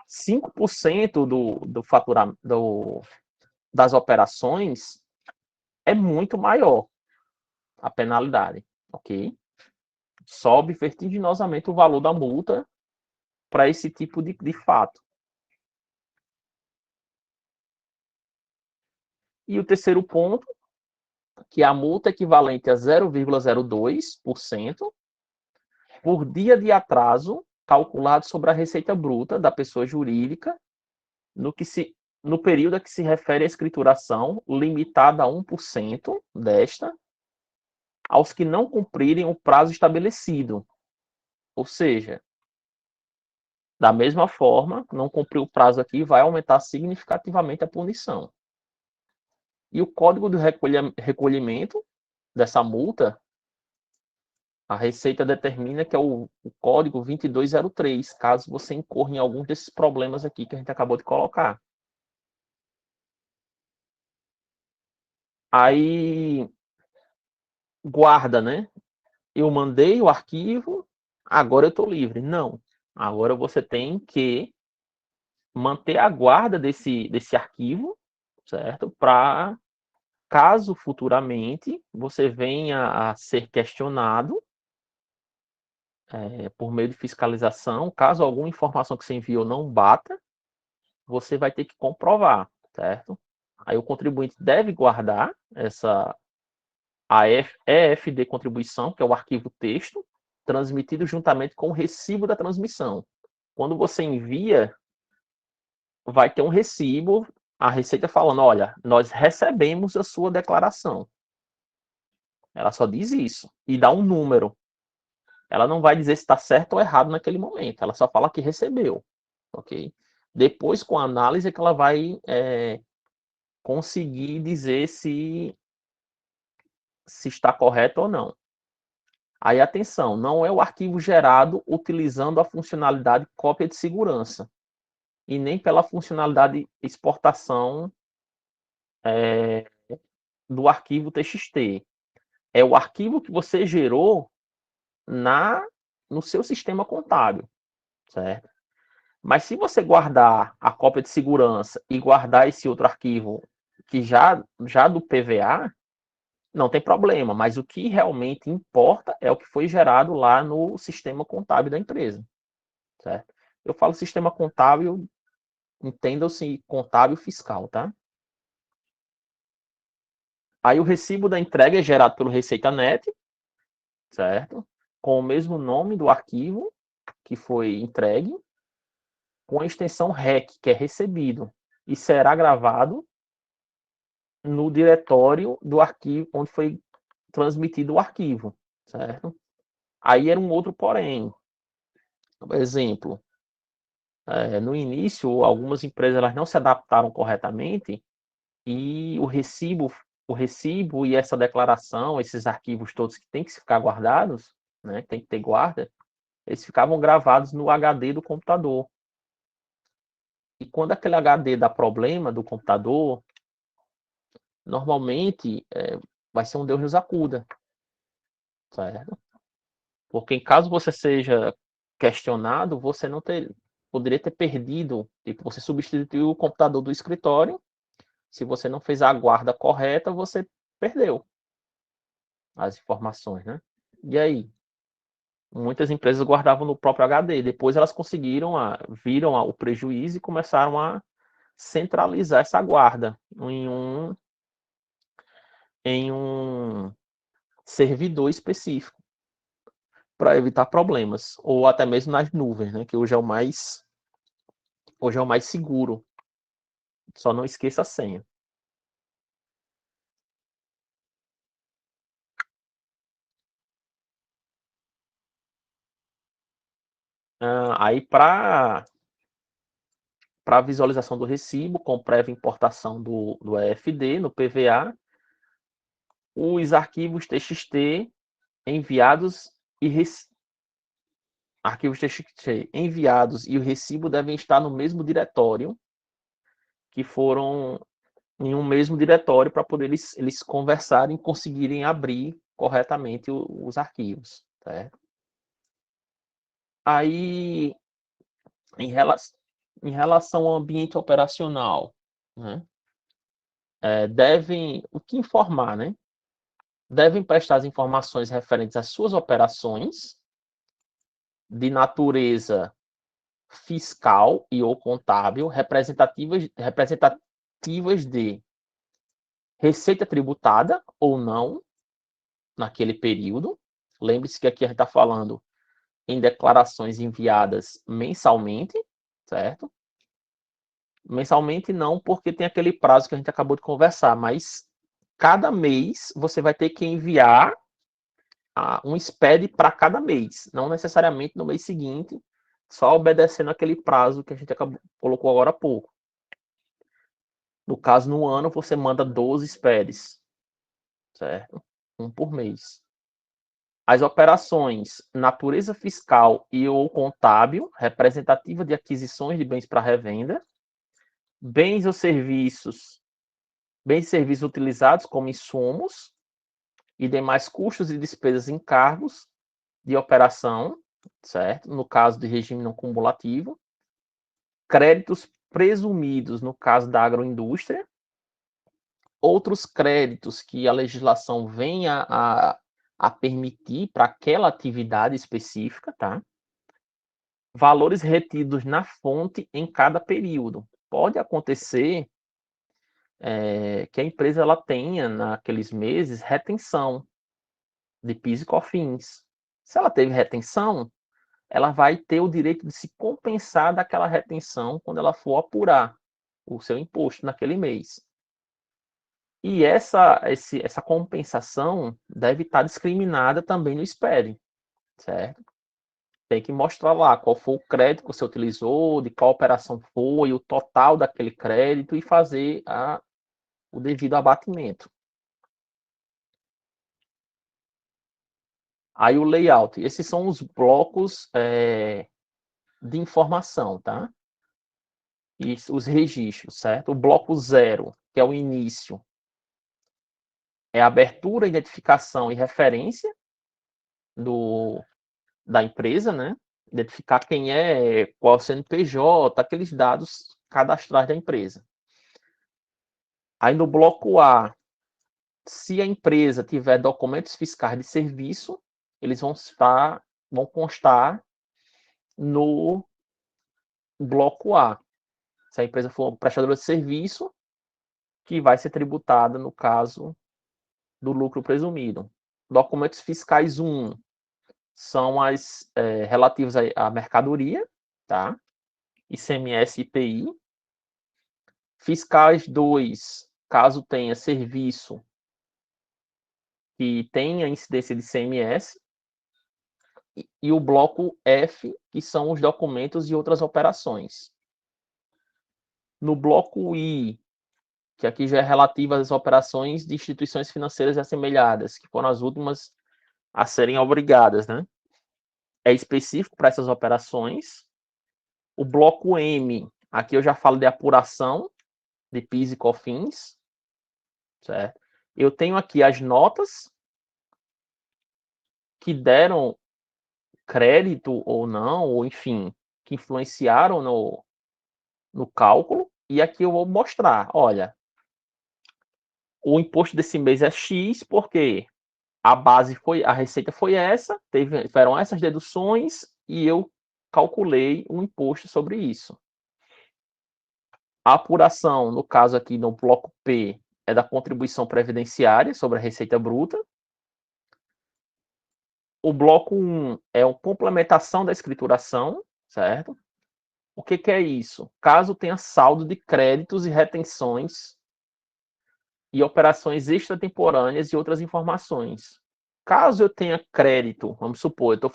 Speaker 1: 5% do faturamento das operações é muito maior a penalidade, ok? Sobe vertiginosamente o valor da multa para esse tipo de fato. E o terceiro ponto, que é a multa equivalente a 0,02% por dia de atraso calculado sobre a receita bruta da pessoa jurídica no período a que se refere a escrituração, limitada a 1% desta, aos que não cumprirem o prazo estabelecido. Ou seja, da mesma forma, não cumprir o prazo aqui vai aumentar significativamente a punição. E o código de recolhimento dessa multa, a Receita determina que é o código 2203, caso você incorra em algum desses problemas aqui que a gente acabou de colocar. Aí, guarda, né? Eu mandei o arquivo, agora eu estou livre. Não. Agora você tem que manter a guarda desse arquivo, certo? Para, caso futuramente você venha a ser questionado por meio de fiscalização, caso alguma informação que você enviou não bata, você vai ter que comprovar, certo? Aí o contribuinte deve guardar a EFD contribuição, que é o arquivo texto, transmitido juntamente com o recibo da transmissão. Quando você envia, vai ter um recibo, a Receita falando, olha, nós recebemos a sua declaração. Ela só diz isso e dá um número. Ela não vai dizer se está certo ou errado naquele momento. Ela só fala que recebeu, ok? Depois, com a análise, é que ela vai conseguir dizer se está correto ou não. Aí, atenção, não é o arquivo gerado utilizando a funcionalidade cópia de segurança e nem pela funcionalidade exportação do arquivo TXT. É o arquivo que você gerou no seu sistema contábil, certo? Mas se você guardar a cópia de segurança e guardar esse outro arquivo que já do PVA, não tem problema, mas o que realmente importa é o que foi gerado lá no sistema contábil da empresa, certo? Eu falo sistema contábil, entendam-se contábil fiscal, tá? Aí o recibo da entrega é gerado pelo ReceitaNet, certo? Com o mesmo nome do arquivo que foi entregue, com a extensão REC, que é recebido, e será gravado no diretório do arquivo onde foi transmitido o arquivo, certo? Aí era um outro porém. Por exemplo, no início, algumas empresas elas não se adaptaram corretamente e o recibo e essa declaração, esses arquivos todos que têm que ficar guardados, né, tem que ter guarda, eles ficavam gravados no HD do computador. E quando aquele HD dá problema do computador, normalmente vai ser um Deus nos acuda, certo? Porque em caso você seja questionado, você não poderia ter perdido, tipo, você substituiu o computador do escritório, se você não fez a guarda correta, você perdeu as informações, né? E aí? Muitas empresas guardavam no próprio HD. Depois elas viram o prejuízo e começaram a centralizar essa guarda em um servidor específico para evitar problemas, ou até mesmo nas nuvens, né, que hoje é o mais seguro. Só não esqueça a senha. Aí para a visualização do recibo com prévia importação do EFD no PVA, os arquivos TXT enviados arquivos TXT enviados e o recibo devem estar no mesmo diretório, que foram em um mesmo diretório, para poder eles conversarem e conseguirem abrir corretamente os arquivos. Certo? Aí, em relação ao ambiente operacional, né, o que informar, né? Devem prestar as informações referentes às suas operações de natureza fiscal e ou contábil, representativas de receita tributada ou não naquele período. Lembre-se que aqui a gente está falando em declarações enviadas mensalmente, certo? Mensalmente não, porque tem aquele prazo que a gente acabou de conversar, mas cada mês você vai ter que enviar um SPED para cada mês, não necessariamente no mês seguinte, só obedecendo aquele prazo que a gente colocou agora há pouco. No caso, no ano, você manda 12 SPEDs, certo? Um por mês. As operações natureza fiscal e ou contábil, representativa de aquisições de bens para revenda, bens e serviços utilizados como insumos e demais custos e despesas em cargos de operação, certo? No caso de regime não cumulativo, créditos presumidos no caso da agroindústria, outros créditos que a legislação venha a permitir para aquela atividade específica, tá? Valores retidos na fonte em cada período. Pode acontecer que a empresa ela tenha, naqueles meses, retenção de PIS e COFINS. Se ela teve retenção, ela vai ter o direito de se compensar daquela retenção quando ela for apurar o seu imposto naquele mês. E essa compensação deve estar discriminada também no SPED, certo? Tem que mostrar lá qual foi o crédito que você utilizou, de qual operação foi, o total daquele crédito e fazer o devido abatimento. Aí o layout, esses são os blocos de informação, tá? E os registros, certo? O bloco 0, que é o início, é a abertura, identificação e referência da empresa, né? Identificar quem é, qual é o CNPJ, aqueles dados cadastrais da empresa. Aí no bloco A, se a empresa tiver documentos fiscais de serviço, eles vão constar no bloco A. Se a empresa for prestadora de serviço, que vai ser tributada no caso do lucro presumido. Documentos fiscais 1 são as relativos à mercadoria, tá? ICMS e IPI. Fiscais 2, caso tenha serviço que tenha incidência de ICMS. E o bloco F, que são os documentos e outras operações. No bloco I, que aqui já é relativo às operações de instituições financeiras assemelhadas, que foram as últimas a serem obrigadas, né? É específico para essas operações. O bloco M, aqui eu já falo de apuração de PIS e COFINS, certo? Eu tenho aqui as notas que deram crédito ou não, ou enfim, que influenciaram no cálculo, e aqui eu vou mostrar, olha, o imposto desse mês é X, porque a receita foi essa, tiveram essas deduções e eu calculei um imposto sobre isso. A apuração, no caso aqui no bloco P, é da contribuição previdenciária sobre a receita bruta. O bloco 1 é a complementação da escrituração, certo? O que é isso? Caso tenha saldo de créditos e retenções e operações extratemporâneas e outras informações. Caso eu tenha crédito, vamos supor, eu estou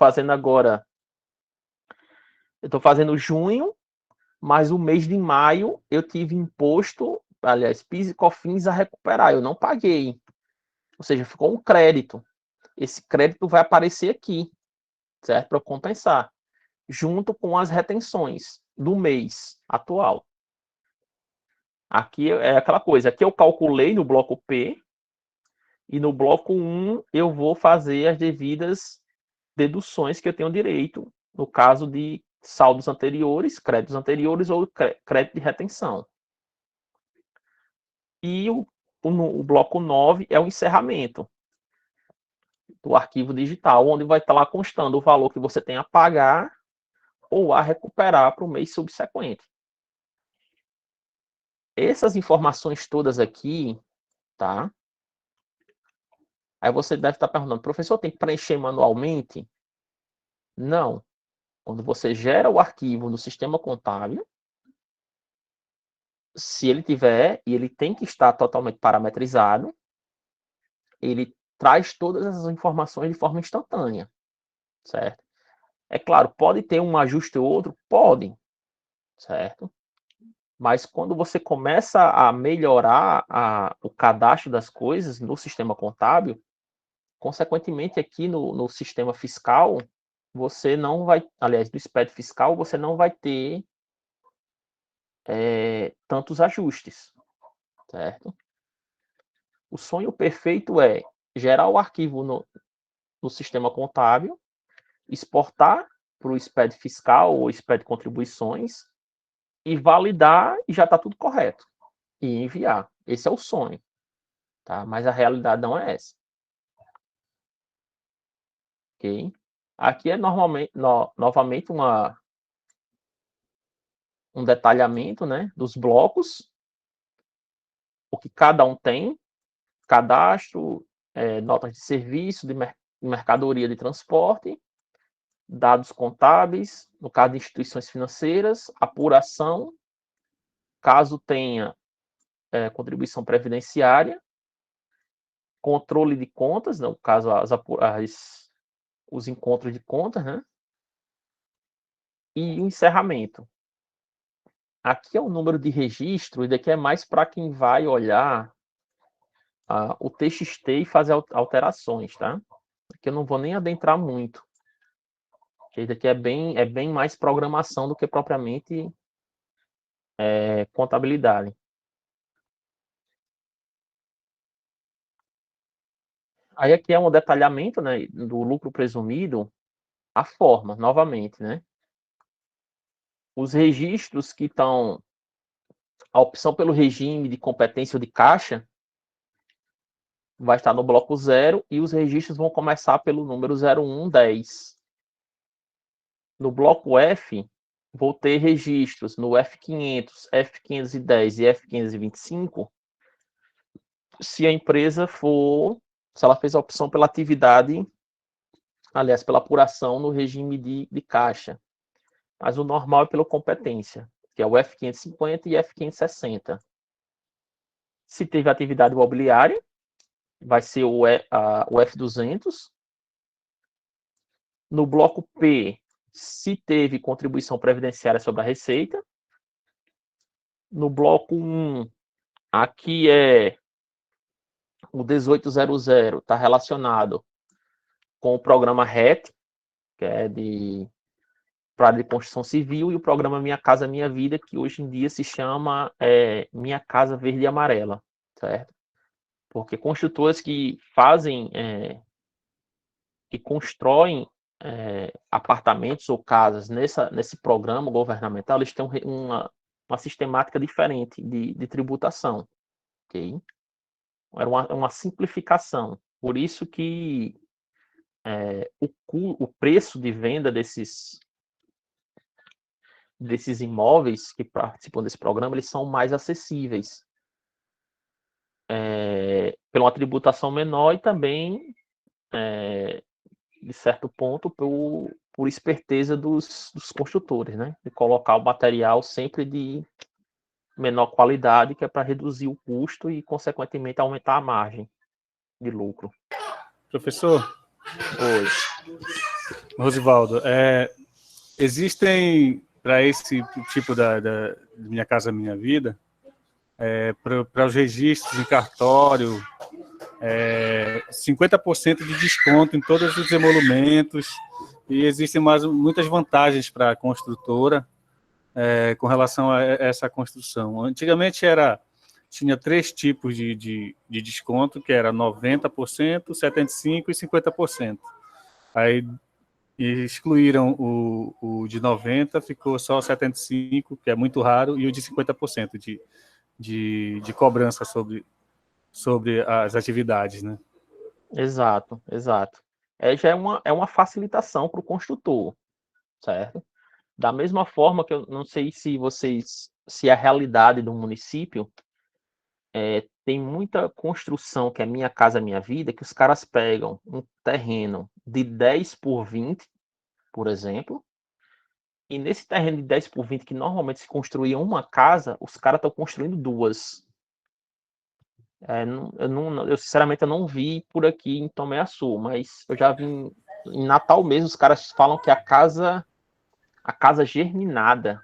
Speaker 1: fazendo junho, mas o mês de maio eu tive imposto, aliás, PIS e COFINS a recuperar, eu não paguei. Ou seja, ficou um crédito. Esse crédito vai aparecer aqui, certo? Para compensar, junto com as retenções do mês atual. Aqui é aquela coisa, aqui eu calculei no bloco P, e no bloco 1 eu vou fazer as devidas deduções que eu tenho direito, no caso de saldos anteriores, créditos anteriores ou crédito de retenção. E o bloco 9 é o encerramento do arquivo digital, onde vai estar lá constando o valor que você tem a pagar ou a recuperar para o mês subsequente. Essas informações todas aqui, tá? Aí você deve estar perguntando, professor, tem que preencher manualmente? Não. Quando você gera o arquivo no sistema contábil, se ele tiver, e ele tem que estar totalmente parametrizado, ele traz todas as informações de forma instantânea, certo? É claro, pode ter um ajuste ou outro? Pode, certo? Mas quando você começa a melhorar o cadastro das coisas no sistema contábil, consequentemente aqui no sistema fiscal, você não vai, aliás, no SPED fiscal, você não vai ter tantos ajustes, certo? O sonho perfeito é gerar o arquivo no sistema contábil, exportar para o SPED fiscal ou SPED contribuições e validar e já está tudo correto. E enviar. Esse é o sonho. Tá? Mas a realidade não é essa. Ok? Aqui é novamente um detalhamento, né, dos blocos, o que cada um tem, cadastro, notas de serviço, de mercadoria de transporte, dados contábeis, no caso de instituições financeiras, apuração, caso tenha contribuição previdenciária, controle de contas, no caso os encontros de contas, né? E o encerramento. Aqui é o número de registro, e daqui é mais para quem vai olhar o TXT e fazer alterações, tá? Aqui eu não vou nem adentrar muito. Porque daqui é bem mais programação do que propriamente contabilidade. Aí aqui é um detalhamento, né, do lucro presumido, a forma, novamente, né? Os registros que estão, a opção pelo regime de competência ou de caixa, vai estar no bloco 0 e os registros vão começar pelo número 0110. No bloco F, vou ter registros no F500, F510 e F525, se a empresa se ela fez a opção pela atividade, aliás, pela apuração no regime de caixa. Mas o normal é pela competência, que é o F550 e F560. Se teve atividade imobiliária, vai ser o F200. No bloco P, se teve contribuição previdenciária sobre a receita. No bloco 1, aqui é o 1800, está relacionado com o programa RET, que é para de construção civil, e o programa Minha Casa Minha Vida, que hoje em dia se chama Minha Casa Verde e Amarela, certo? Porque construtoras que fazem, que constroem apartamentos ou casas nesse programa governamental, eles têm uma sistemática diferente de tributação, ok? Era uma simplificação. Por isso que o preço de venda desses imóveis que participam desse programa, eles são mais acessíveis. Pela uma tributação menor e também, de certo ponto, por esperteza dos construtores, né? De colocar o material sempre de menor qualidade, que é para reduzir o custo e, consequentemente, aumentar a margem de lucro.
Speaker 2: Professor?
Speaker 1: Oi.
Speaker 2: Rosivaldo, existem, para esse tipo da Minha Casa Minha Vida, para os registros em cartório, 50% de desconto em todos os emolumentos, e existem muitas vantagens para a construtora com relação a essa construção. Antigamente tinha 3 tipos de desconto, que era 90%, 75% e 50%. Aí excluíram o de 90%, ficou só 75%, que é muito raro, e o de 50% de cobrança sobre as atividades, né?
Speaker 1: Exato, exato. Já é uma facilitação para o construtor, certo? Da mesma forma que eu não sei se a realidade do município tem muita construção, que é Minha Casa Minha Vida, que os caras pegam um terreno de 10 por 20, por exemplo, e nesse terreno de 10 por 20, que normalmente se construía uma casa, os caras estão construindo 2. Eu sinceramente eu não vi por aqui em Tomé Açu, mas eu já vi em Natal mesmo, os caras falam que a casa germinada,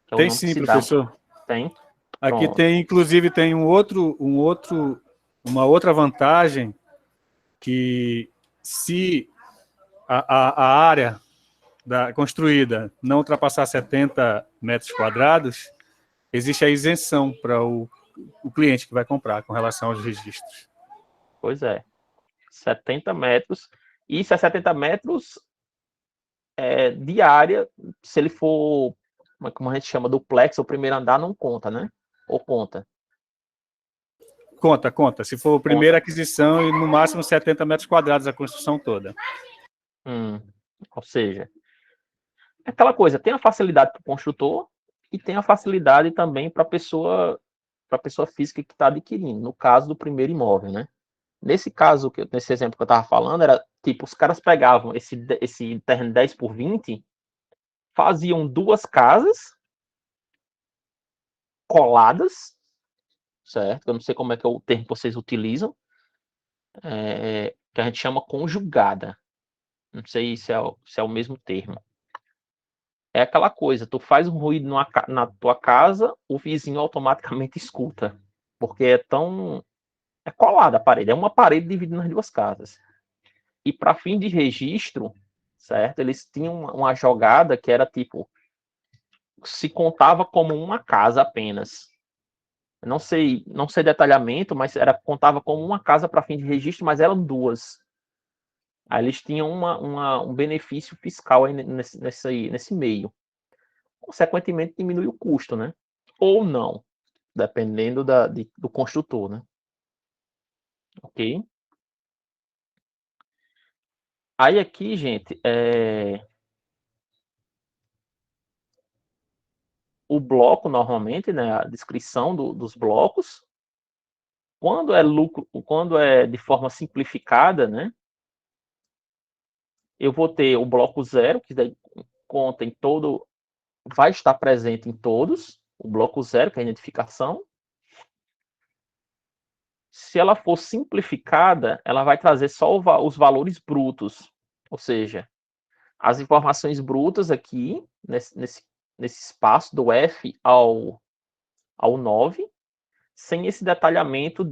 Speaker 1: que é o
Speaker 2: Tem
Speaker 1: nome que
Speaker 2: sim,
Speaker 1: se dá.
Speaker 2: professor.
Speaker 1: Tem?
Speaker 2: Aqui
Speaker 1: Pronto.
Speaker 2: inclusive, tem uma outra vantagem, que se a área construída não ultrapassar 70 metros quadrados, existe a isenção para o cliente que vai comprar com relação aos registros.
Speaker 1: Pois é. 70 metros. Isso é 70 metros de área. Se ele for, como a gente chama, duplex, o primeiro andar não conta, né? Ou conta?
Speaker 2: Conta. Se for a primeira aquisição, e no máximo 70 metros quadrados a construção toda.
Speaker 1: Ou seja, é aquela coisa, tem a facilidade para o construtor e tem a facilidade também para a pessoa física que está adquirindo, no caso do primeiro imóvel, né? Nesse caso, nesse exemplo que eu estava falando, era tipo, os caras pegavam esse terreno 10 por 20, faziam 2 casas coladas, certo? Eu não sei como é que é o termo que vocês utilizam, que a gente chama conjugada. Não sei se é o mesmo termo. É aquela coisa, tu faz um ruído na tua casa, o vizinho automaticamente escuta, porque é colada a parede, é uma parede dividida nas 2 casas. E para fim de registro, certo? Eles tinham uma jogada que era tipo, se contava como uma casa apenas. Não sei detalhamento, mas contava como uma casa para fim de registro, mas eram 2. Aí eles tinham um benefício fiscal aí nesse meio. Consequentemente, diminui o custo, né? Ou não, dependendo do construtor, né? Ok? Aí aqui, gente, o bloco, normalmente, né, a descrição dos blocos, quando é de forma simplificada, né, eu vou ter o bloco 0, que daí conta em todo, vai estar presente em todos, o bloco 0, que é a identificação. Se ela for simplificada, ela vai trazer só os valores brutos, ou seja, as informações brutas aqui, nesse espaço do F ao 9, sem esse detalhamento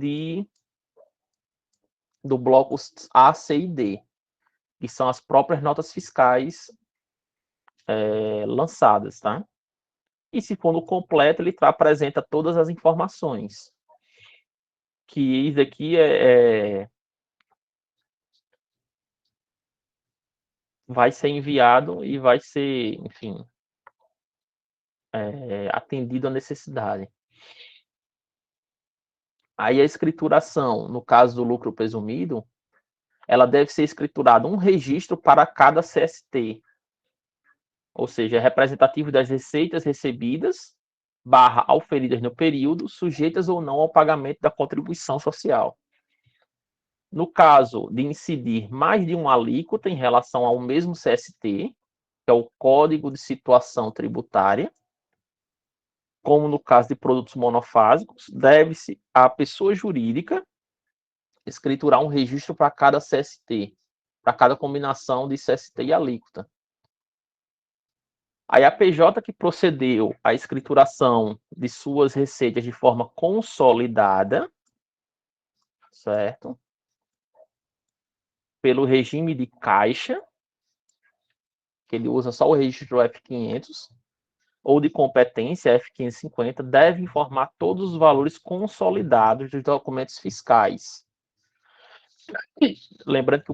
Speaker 1: do bloco A, C e D, que são as próprias notas fiscais lançadas, tá? E se for no completo, ele apresenta todas as informações. Que isso aqui vai ser enviado e vai ser, enfim, atendido à necessidade. Aí a escrituração, no caso do lucro presumido, ela deve ser escriturada um registro para cada CST, ou seja, é representativo das receitas recebidas, auferidas no período, sujeitas ou não ao pagamento da contribuição social. No caso de incidir mais de uma alíquota em relação ao mesmo CST, que é o Código de Situação Tributária, como no caso de produtos monofásicos, deve-se à pessoa jurídica escriturar um registro para cada CST, para cada combinação de CST e alíquota. Aí a PJ que procedeu à escrituração de suas receitas de forma consolidada, certo? Pelo regime de caixa, que ele usa só o registro F500, ou de competência F550, deve informar todos os valores consolidados dos documentos fiscais. Lembrando que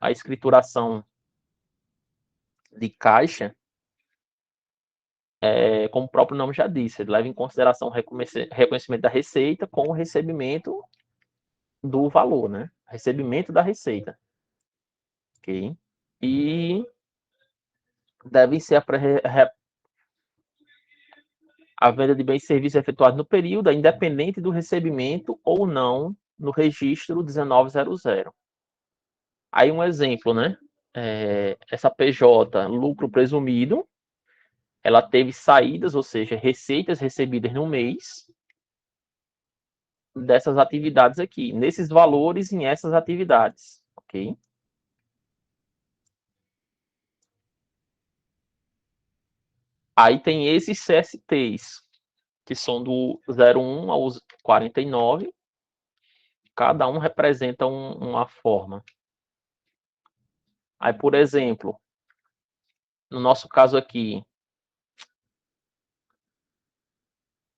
Speaker 1: a escrituração de caixa, como o próprio nome já disse, ele leva em consideração o reconhecimento da receita com o recebimento do valor, né? Recebimento da receita. Ok? E devem ser a venda de bens e serviços efetuada no período, independente do recebimento ou não no registro 1900. Aí um exemplo, né? Essa PJ, lucro presumido, ela teve saídas, ou seja, receitas recebidas no mês dessas atividades aqui, nesses valores em essas atividades, ok? Aí tem esses CSTs, que são do 01 ao 49, cada um representa uma forma. Aí, por exemplo, no nosso caso aqui,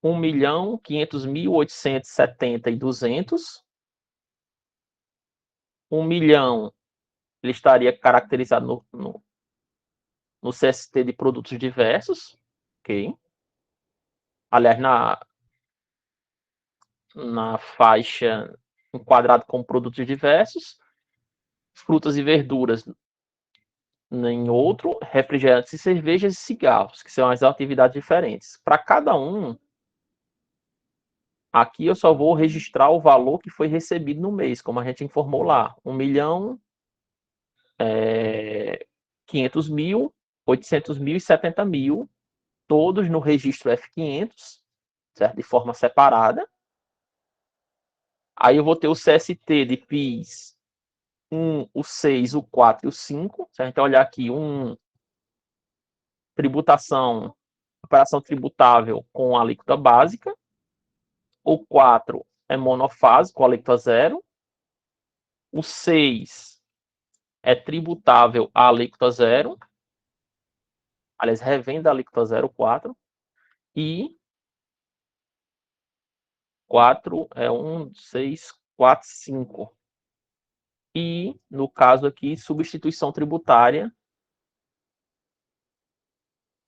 Speaker 1: 1.500.870 e 200. 1 milhão, ele estaria caracterizado no CST de produtos diversos, ok? Aliás, na faixa enquadrado como produtos diversos, frutas e verduras em outro, refrigerantes e cervejas e cigarros, que são as atividades diferentes. Para cada um, aqui eu só vou registrar o valor que foi recebido no mês, como a gente informou lá. 1.500.000, 800.000 e 70.000, todos no registro F500, certo? De forma separada. Aí eu vou ter o CST de PIS 1, o 6, o 4 e o 5. Se a gente olhar aqui, tributação, operação tributável com alíquota básica. O 4 é monofásico, com alíquota zero. O 6 é tributável a alíquota zero. Aliás, revenda a alíquota zero, 4. E 4 é 1, 6, 4, 5. E, no caso aqui, substituição tributária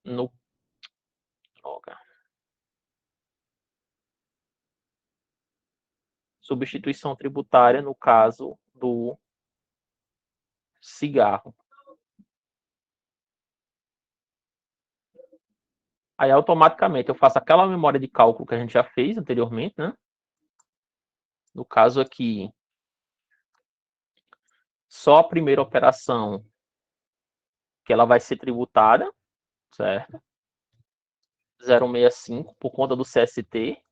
Speaker 1: no... Substituição tributária no caso do cigarro. Aí, automaticamente, eu faço aquela memória de cálculo que a gente já fez anteriormente, né? No caso aqui, só a primeira operação que ela vai ser tributada, certo? 065 por conta do CST,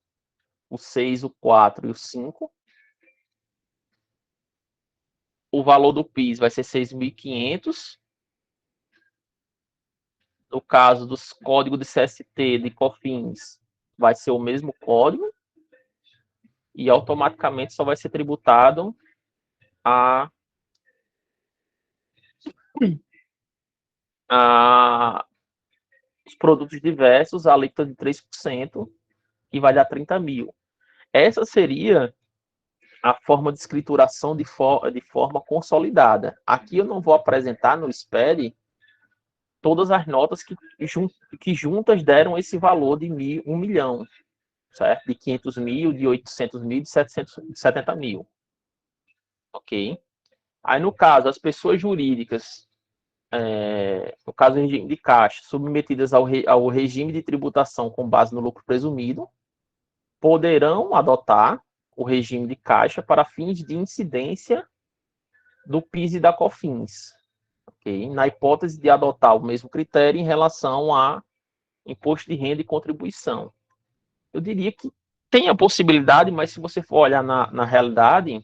Speaker 1: o 6, o 4 e o 5. O valor do PIS vai ser 6.500. No caso dos códigos de CST, de COFINS, vai ser o mesmo código. E automaticamente só vai ser tributado os produtos diversos, a alíquota de 3%, que vai dar 30.000. Essa seria a forma de escrituração de forma consolidada. Aqui eu não vou apresentar no SPED todas as notas que juntas deram esse valor de 1 milhão. certo? De 500 mil, de 800 mil, de 770 mil. Ok? Aí, no caso, as pessoas jurídicas, no caso do regime de caixa, submetidas ao regime de tributação com base no lucro presumido, poderão adotar o regime de caixa para fins de incidência do PIS e da COFINS, okay? Na hipótese de adotar o mesmo critério em relação a imposto de renda e contribuição. Eu diria que tem a possibilidade, mas se você for olhar na realidade,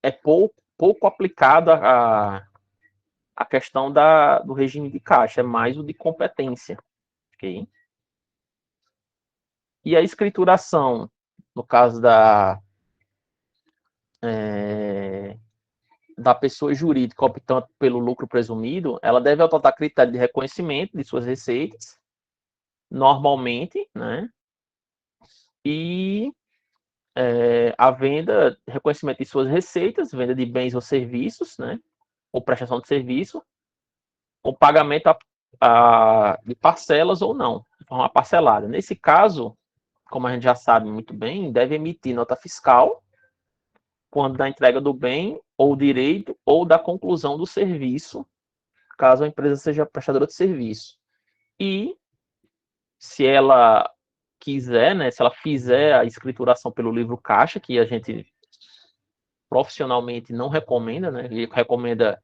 Speaker 1: é pouco aplicada a questão do regime de caixa, é mais o de competência. Okay? E a escrituração, no caso da pessoa jurídica optando pelo lucro presumido, ela deve adotar critério de reconhecimento de suas receitas, normalmente, né? E a venda, reconhecimento de suas receitas, venda de bens ou serviços, né? Ou prestação de serviço, o pagamento de parcelas ou não, de forma parcelada. Nesse caso, como a gente já sabe muito bem, deve emitir nota fiscal quando da entrega do bem ou direito ou da conclusão do serviço, caso a empresa seja prestadora de serviço. E se ela quiser, né, se ela fizer a escrituração pelo livro caixa, que a gente profissionalmente não recomenda, né, e recomenda,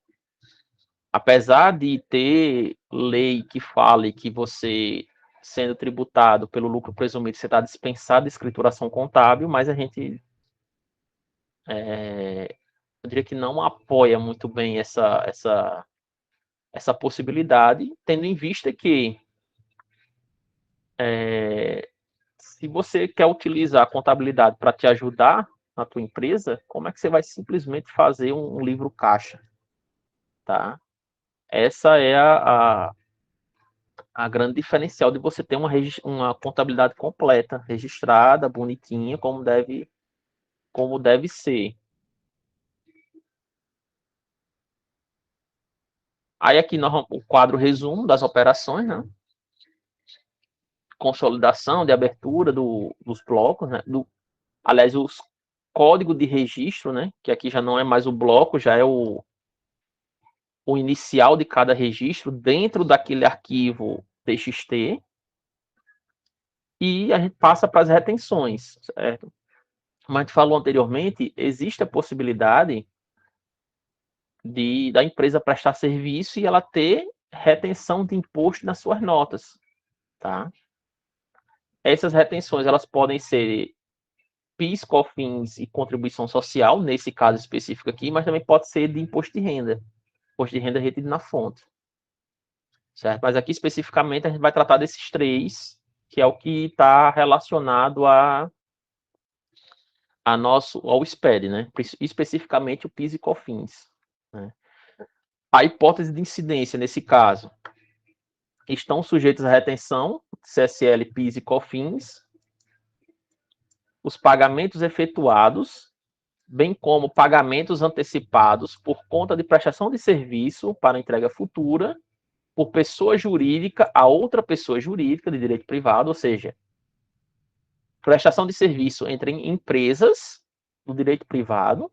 Speaker 1: apesar de ter lei que fale que você, sendo tributado pelo lucro presumido, você está dispensado de escrituração contábil, mas a gente eu diria que não apoia muito bem essa possibilidade, tendo em vista que se você quer utilizar a contabilidade para te ajudar na tua empresa, como é que você vai simplesmente fazer um livro caixa, tá? Essa é a grande diferencial de você ter uma contabilidade completa, registrada, bonitinha, como deve ser. Aí aqui o quadro resumo das operações, né? Consolidação, de abertura dos blocos, né? Aliás, os código de registro, né? Que aqui já não é mais o bloco, já é o inicial de cada registro dentro daquele arquivo TXT. E a gente passa para as retenções, certo? Como a gente falou anteriormente, existe a possibilidade da empresa prestar serviço e ela ter retenção de imposto nas suas notas, tá? Essas retenções, elas podem ser PIS, COFINS e contribuição social, nesse caso específico aqui, mas também pode ser de imposto de renda retido na fonte, certo? Mas aqui especificamente a gente vai tratar desses três, que é o que está relacionado ao SPED, né? Especificamente o PIS e COFINS, né? A hipótese de incidência, nesse caso, estão sujeitos à retenção, CSL, PIS e COFINS, os pagamentos efetuados, bem como pagamentos antecipados por conta de prestação de serviço para entrega futura, por pessoa jurídica a outra pessoa jurídica de direito privado, ou seja, prestação de serviço entre empresas do direito privado,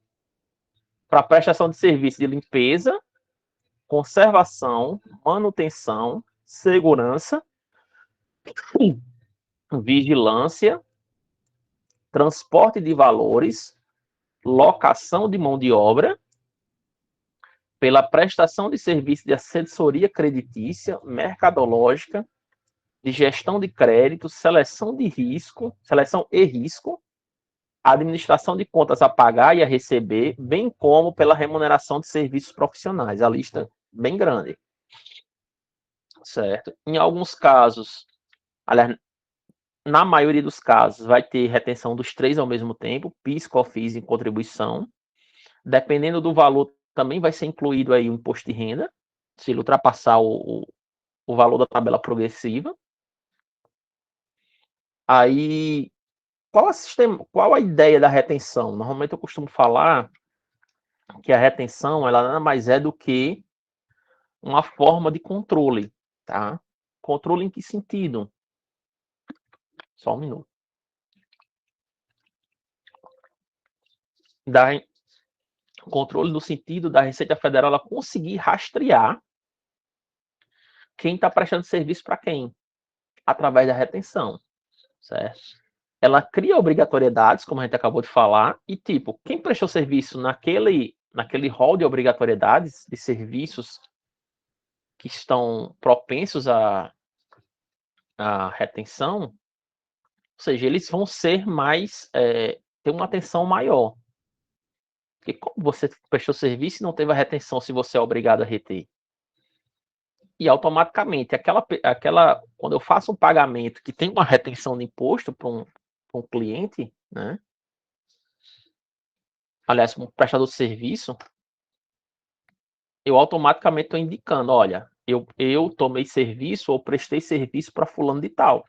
Speaker 1: para prestação de serviço de limpeza, conservação, manutenção, segurança, vigilância, transporte de valores, locação de mão de obra, pela prestação de serviço de assessoria creditícia, mercadológica, de gestão de crédito, seleção e risco, administração de contas a pagar e a receber, bem como pela remuneração de serviços profissionais. A lista bem grande. Certo? Em alguns casos, aliás, na maioria dos casos, vai ter retenção dos três ao mesmo tempo, PIS, COFINS e contribuição. Dependendo do valor, também vai ser incluído aí o imposto de renda, se ele ultrapassar o valor da tabela progressiva. Aí, qual a ideia da retenção? Normalmente eu costumo falar que a retenção, ela nada mais é do que uma forma de controle, tá? Controle em que sentido? Só um minuto. Controle no sentido da Receita Federal ela conseguir rastrear quem está prestando serviço para quem, através da retenção, certo? Ela cria obrigatoriedades, como a gente acabou de falar, e tipo, quem prestou serviço naquele rol de obrigatoriedades, de serviços que estão propensos à retenção, ou seja, eles vão ser mais, ter uma atenção maior. Porque como você prestou serviço e não teve a retenção se você é obrigado a reter? E automaticamente, quando eu faço um pagamento que tem uma retenção de imposto para um cliente, né? Aliás, um prestador de serviço, eu automaticamente estou indicando, olha, eu tomei serviço ou prestei serviço para fulano de tal.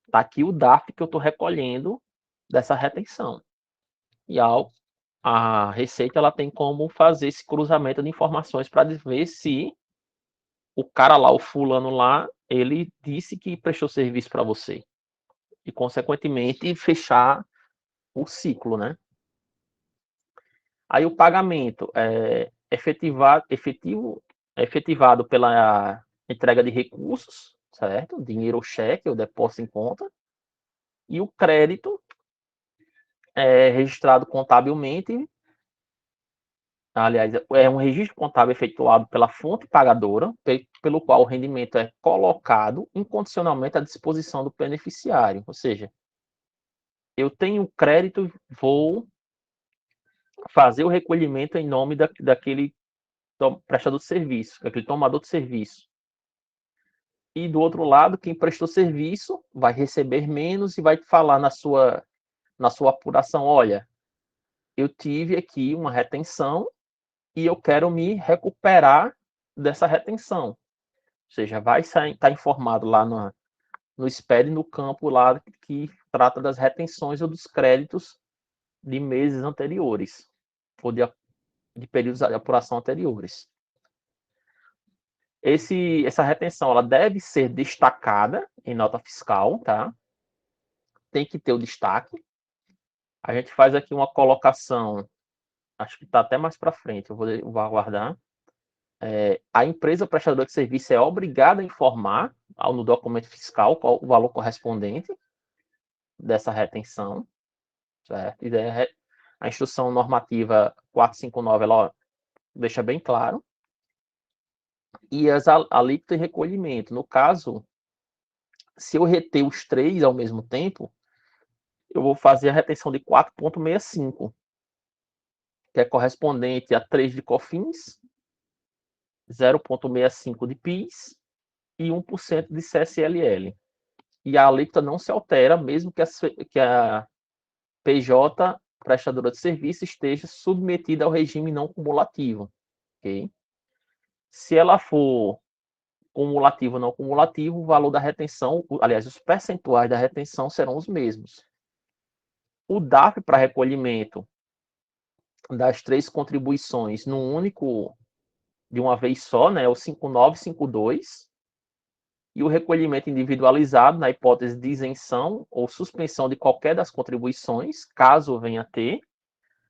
Speaker 1: Está aqui o DARF que eu estou recolhendo dessa retenção. E a Receita ela tem como fazer esse cruzamento de informações para ver se o cara lá, o fulano lá, ele disse que prestou serviço para você. E, consequentemente, fechar o ciclo, né? Aí o pagamento é efetivado pela entrega de recursos, certo? Dinheiro ou cheque, ou depósito em conta. E o crédito é registrado contabilmente. Aliás, é um registro contábil efetuado pela fonte pagadora, pelo qual o rendimento é colocado incondicionalmente à disposição do beneficiário. Ou seja, eu tenho crédito, vou fazer o recolhimento em nome daquele prestador de serviço, daquele tomador de serviço. E do outro lado, quem prestou serviço vai receber menos e vai falar na sua apuração, olha, eu tive aqui uma retenção e eu quero me recuperar dessa retenção. Ou seja, vai estar informado lá no SPED, no campo lá que trata das retenções ou dos créditos de meses anteriores, ou de períodos de apuração anteriores. Essa retenção ela deve ser destacada em nota fiscal, tá? Tem que ter o destaque. A gente faz aqui uma colocação, acho que está até mais para frente, eu vou aguardar. A empresa prestadora de serviço é obrigada a informar no documento fiscal qual o valor correspondente dessa retenção, certo? E a instrução normativa 459 ela deixa bem claro. E as alíquotas de recolhimento. No caso, se eu reter os três ao mesmo tempo, eu vou fazer a retenção de 4,65, que é correspondente a 3 de COFINS, 0,65 de PIS e 1% de CSLL. E a alíquota não se altera, mesmo que a PJ, prestadora de serviço, esteja submetida ao regime não cumulativo. Okay? Se ela for cumulativo ou não cumulativo, o valor da retenção, aliás, os percentuais da retenção serão os mesmos. O DARF para recolhimento das três contribuições de uma vez só, né, o 5952, e o recolhimento individualizado na hipótese de isenção ou suspensão de qualquer das contribuições, caso venha a ter.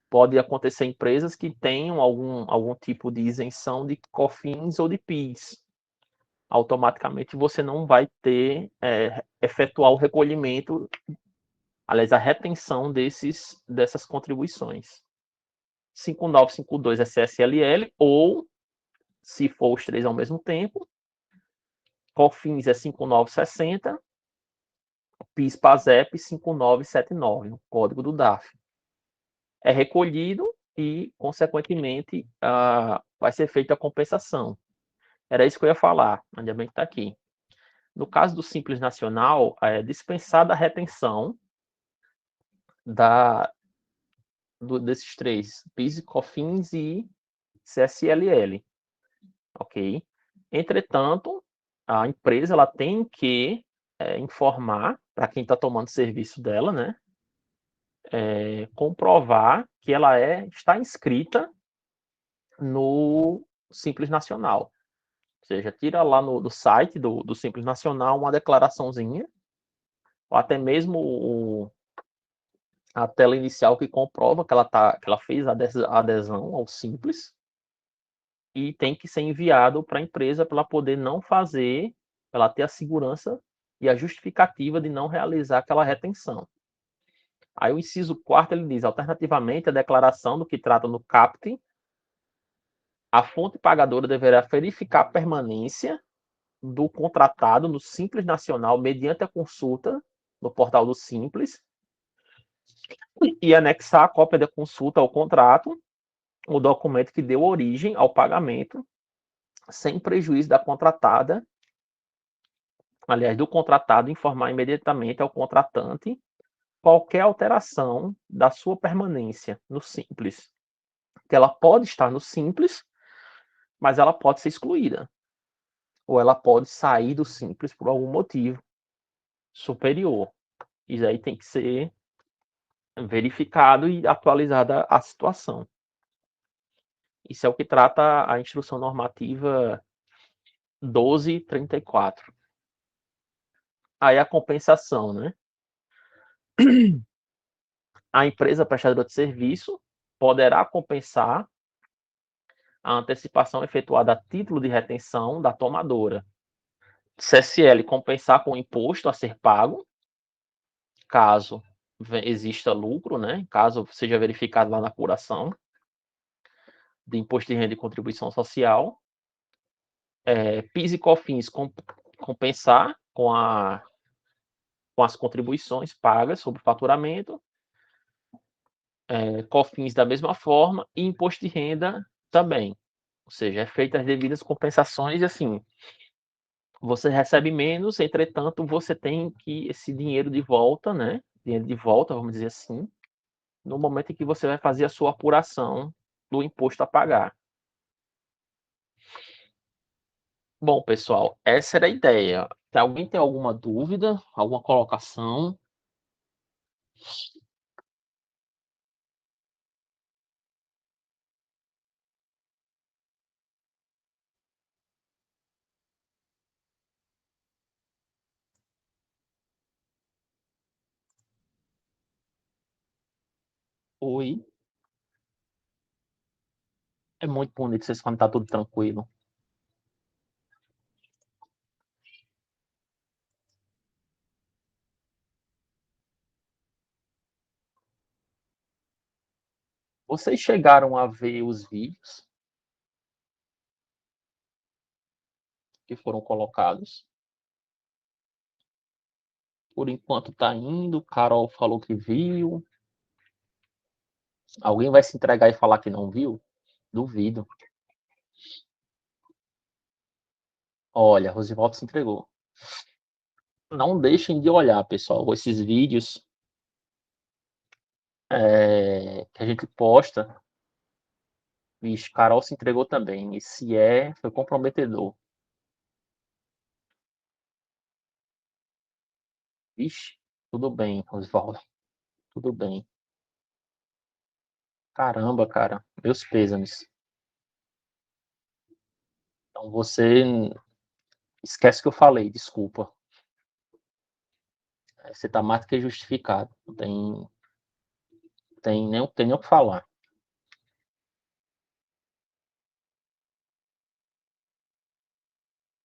Speaker 1: Pode acontecer em empresas que tenham algum tipo de isenção de COFINS ou de PIS. Automaticamente você não vai efetuar o recolhimento, aliás, a retenção dessas contribuições. 5952 é CSLL, ou, se for os três ao mesmo tempo, COFINS é 5960, PIS/PASEP 5979, o código do DARF. É recolhido e, consequentemente, vai ser feita a compensação. Era isso que eu ia falar, ainda bem que está aqui. No caso do Simples Nacional, é dispensada a retenção desses três, PIS, COFINS e CSLL. Ok? Entretanto, a empresa ela tem que informar para quem está tomando serviço dela, né? Comprovar que ela está inscrita no Simples Nacional. Ou seja, tira lá do site do Simples Nacional uma declaraçãozinha ou até mesmo a tela inicial que comprova que ela fez a adesão ao Simples, e tem que ser enviado para a empresa para ela poder não fazer, para ela ter a segurança e a justificativa de não realizar aquela retenção. Aí o inciso 4º ele diz: alternativamente, a declaração do que trata no CAPT, a fonte pagadora deverá verificar a permanência do contratado no Simples Nacional mediante a consulta no portal do Simples e anexar a cópia da consulta ao contrato, o documento que deu origem ao pagamento, sem prejuízo da contratada, aliás, do contratado, informar imediatamente ao contratante qualquer alteração da sua permanência no Simples. Que ela pode estar no Simples, mas ela pode ser excluída. Ou ela pode sair do Simples por algum motivo superior. Isso aí tem que ser verificado e atualizada a situação. Isso é o que trata a Instrução Normativa 1234. Aí a compensação, né? A empresa prestadora de serviço poderá compensar a antecipação efetuada a título de retenção da tomadora. CSL compensar com o imposto a ser pago, caso exista lucro, né? Caso seja verificado lá na apuração de imposto de renda e contribuição social. PIS e COFINS compensar com as contribuições pagas sobre o faturamento. COFINS da mesma forma e imposto de renda também. Ou seja, é feita as devidas compensações e assim, você recebe menos, entretanto, você tem que esse dinheiro de volta, né? Dinheiro de volta, vamos dizer assim, no momento em que você vai fazer a sua apuração do imposto a pagar. Bom, pessoal, essa era a ideia. Se alguém tem alguma dúvida, alguma colocação? Oi. É muito bonito vocês quando tá tudo tranquilo. Vocês chegaram a ver os vídeos que foram colocados? Por enquanto tá indo, Carol falou que viu. Alguém vai se entregar e falar que não viu? Duvido. Olha, Rosivaldo se entregou. Não deixem de olhar, pessoal, esses vídeos que a gente posta. Vixe, Carol se entregou também. E se foi comprometedor. Vixe, tudo bem, Rosivaldo. Tudo bem. Caramba, cara. Meus pêsames. Então você esquece que eu falei, desculpa. Você tá mais do que justificado. Não tem nem o que falar.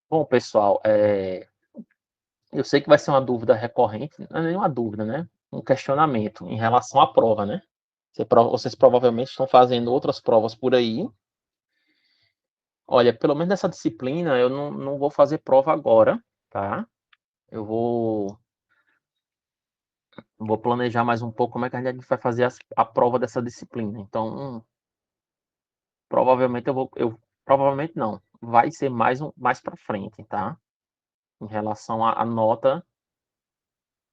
Speaker 1: Bom, pessoal, eu sei que vai ser uma dúvida recorrente, não é nenhuma dúvida, né? Um questionamento em relação à prova, né? Vocês provavelmente estão fazendo outras provas por aí. Olha, pelo menos nessa disciplina eu não vou fazer prova agora, tá? Eu vou planejar mais um pouco como é que a gente vai fazer a prova dessa disciplina. Então, provavelmente provavelmente não, vai ser mais para frente, tá? Em relação à nota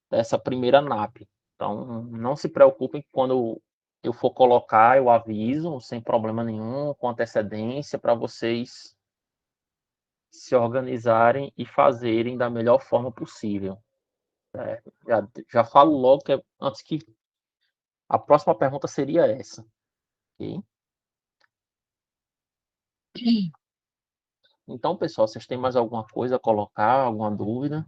Speaker 1: dessa primeira NAP. Então, não se preocupem que quando eu for colocar, eu aviso sem problema nenhum, com antecedência, para vocês se organizarem e fazerem da melhor forma possível. Já falo logo que antes que a próxima pergunta seria essa. Ok? Então, pessoal, vocês têm mais alguma coisa a colocar, alguma dúvida?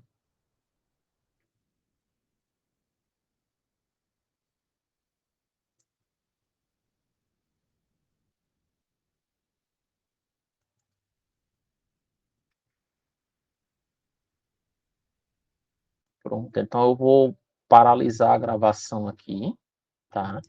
Speaker 1: Pronto, então eu vou paralisar a gravação aqui, tá?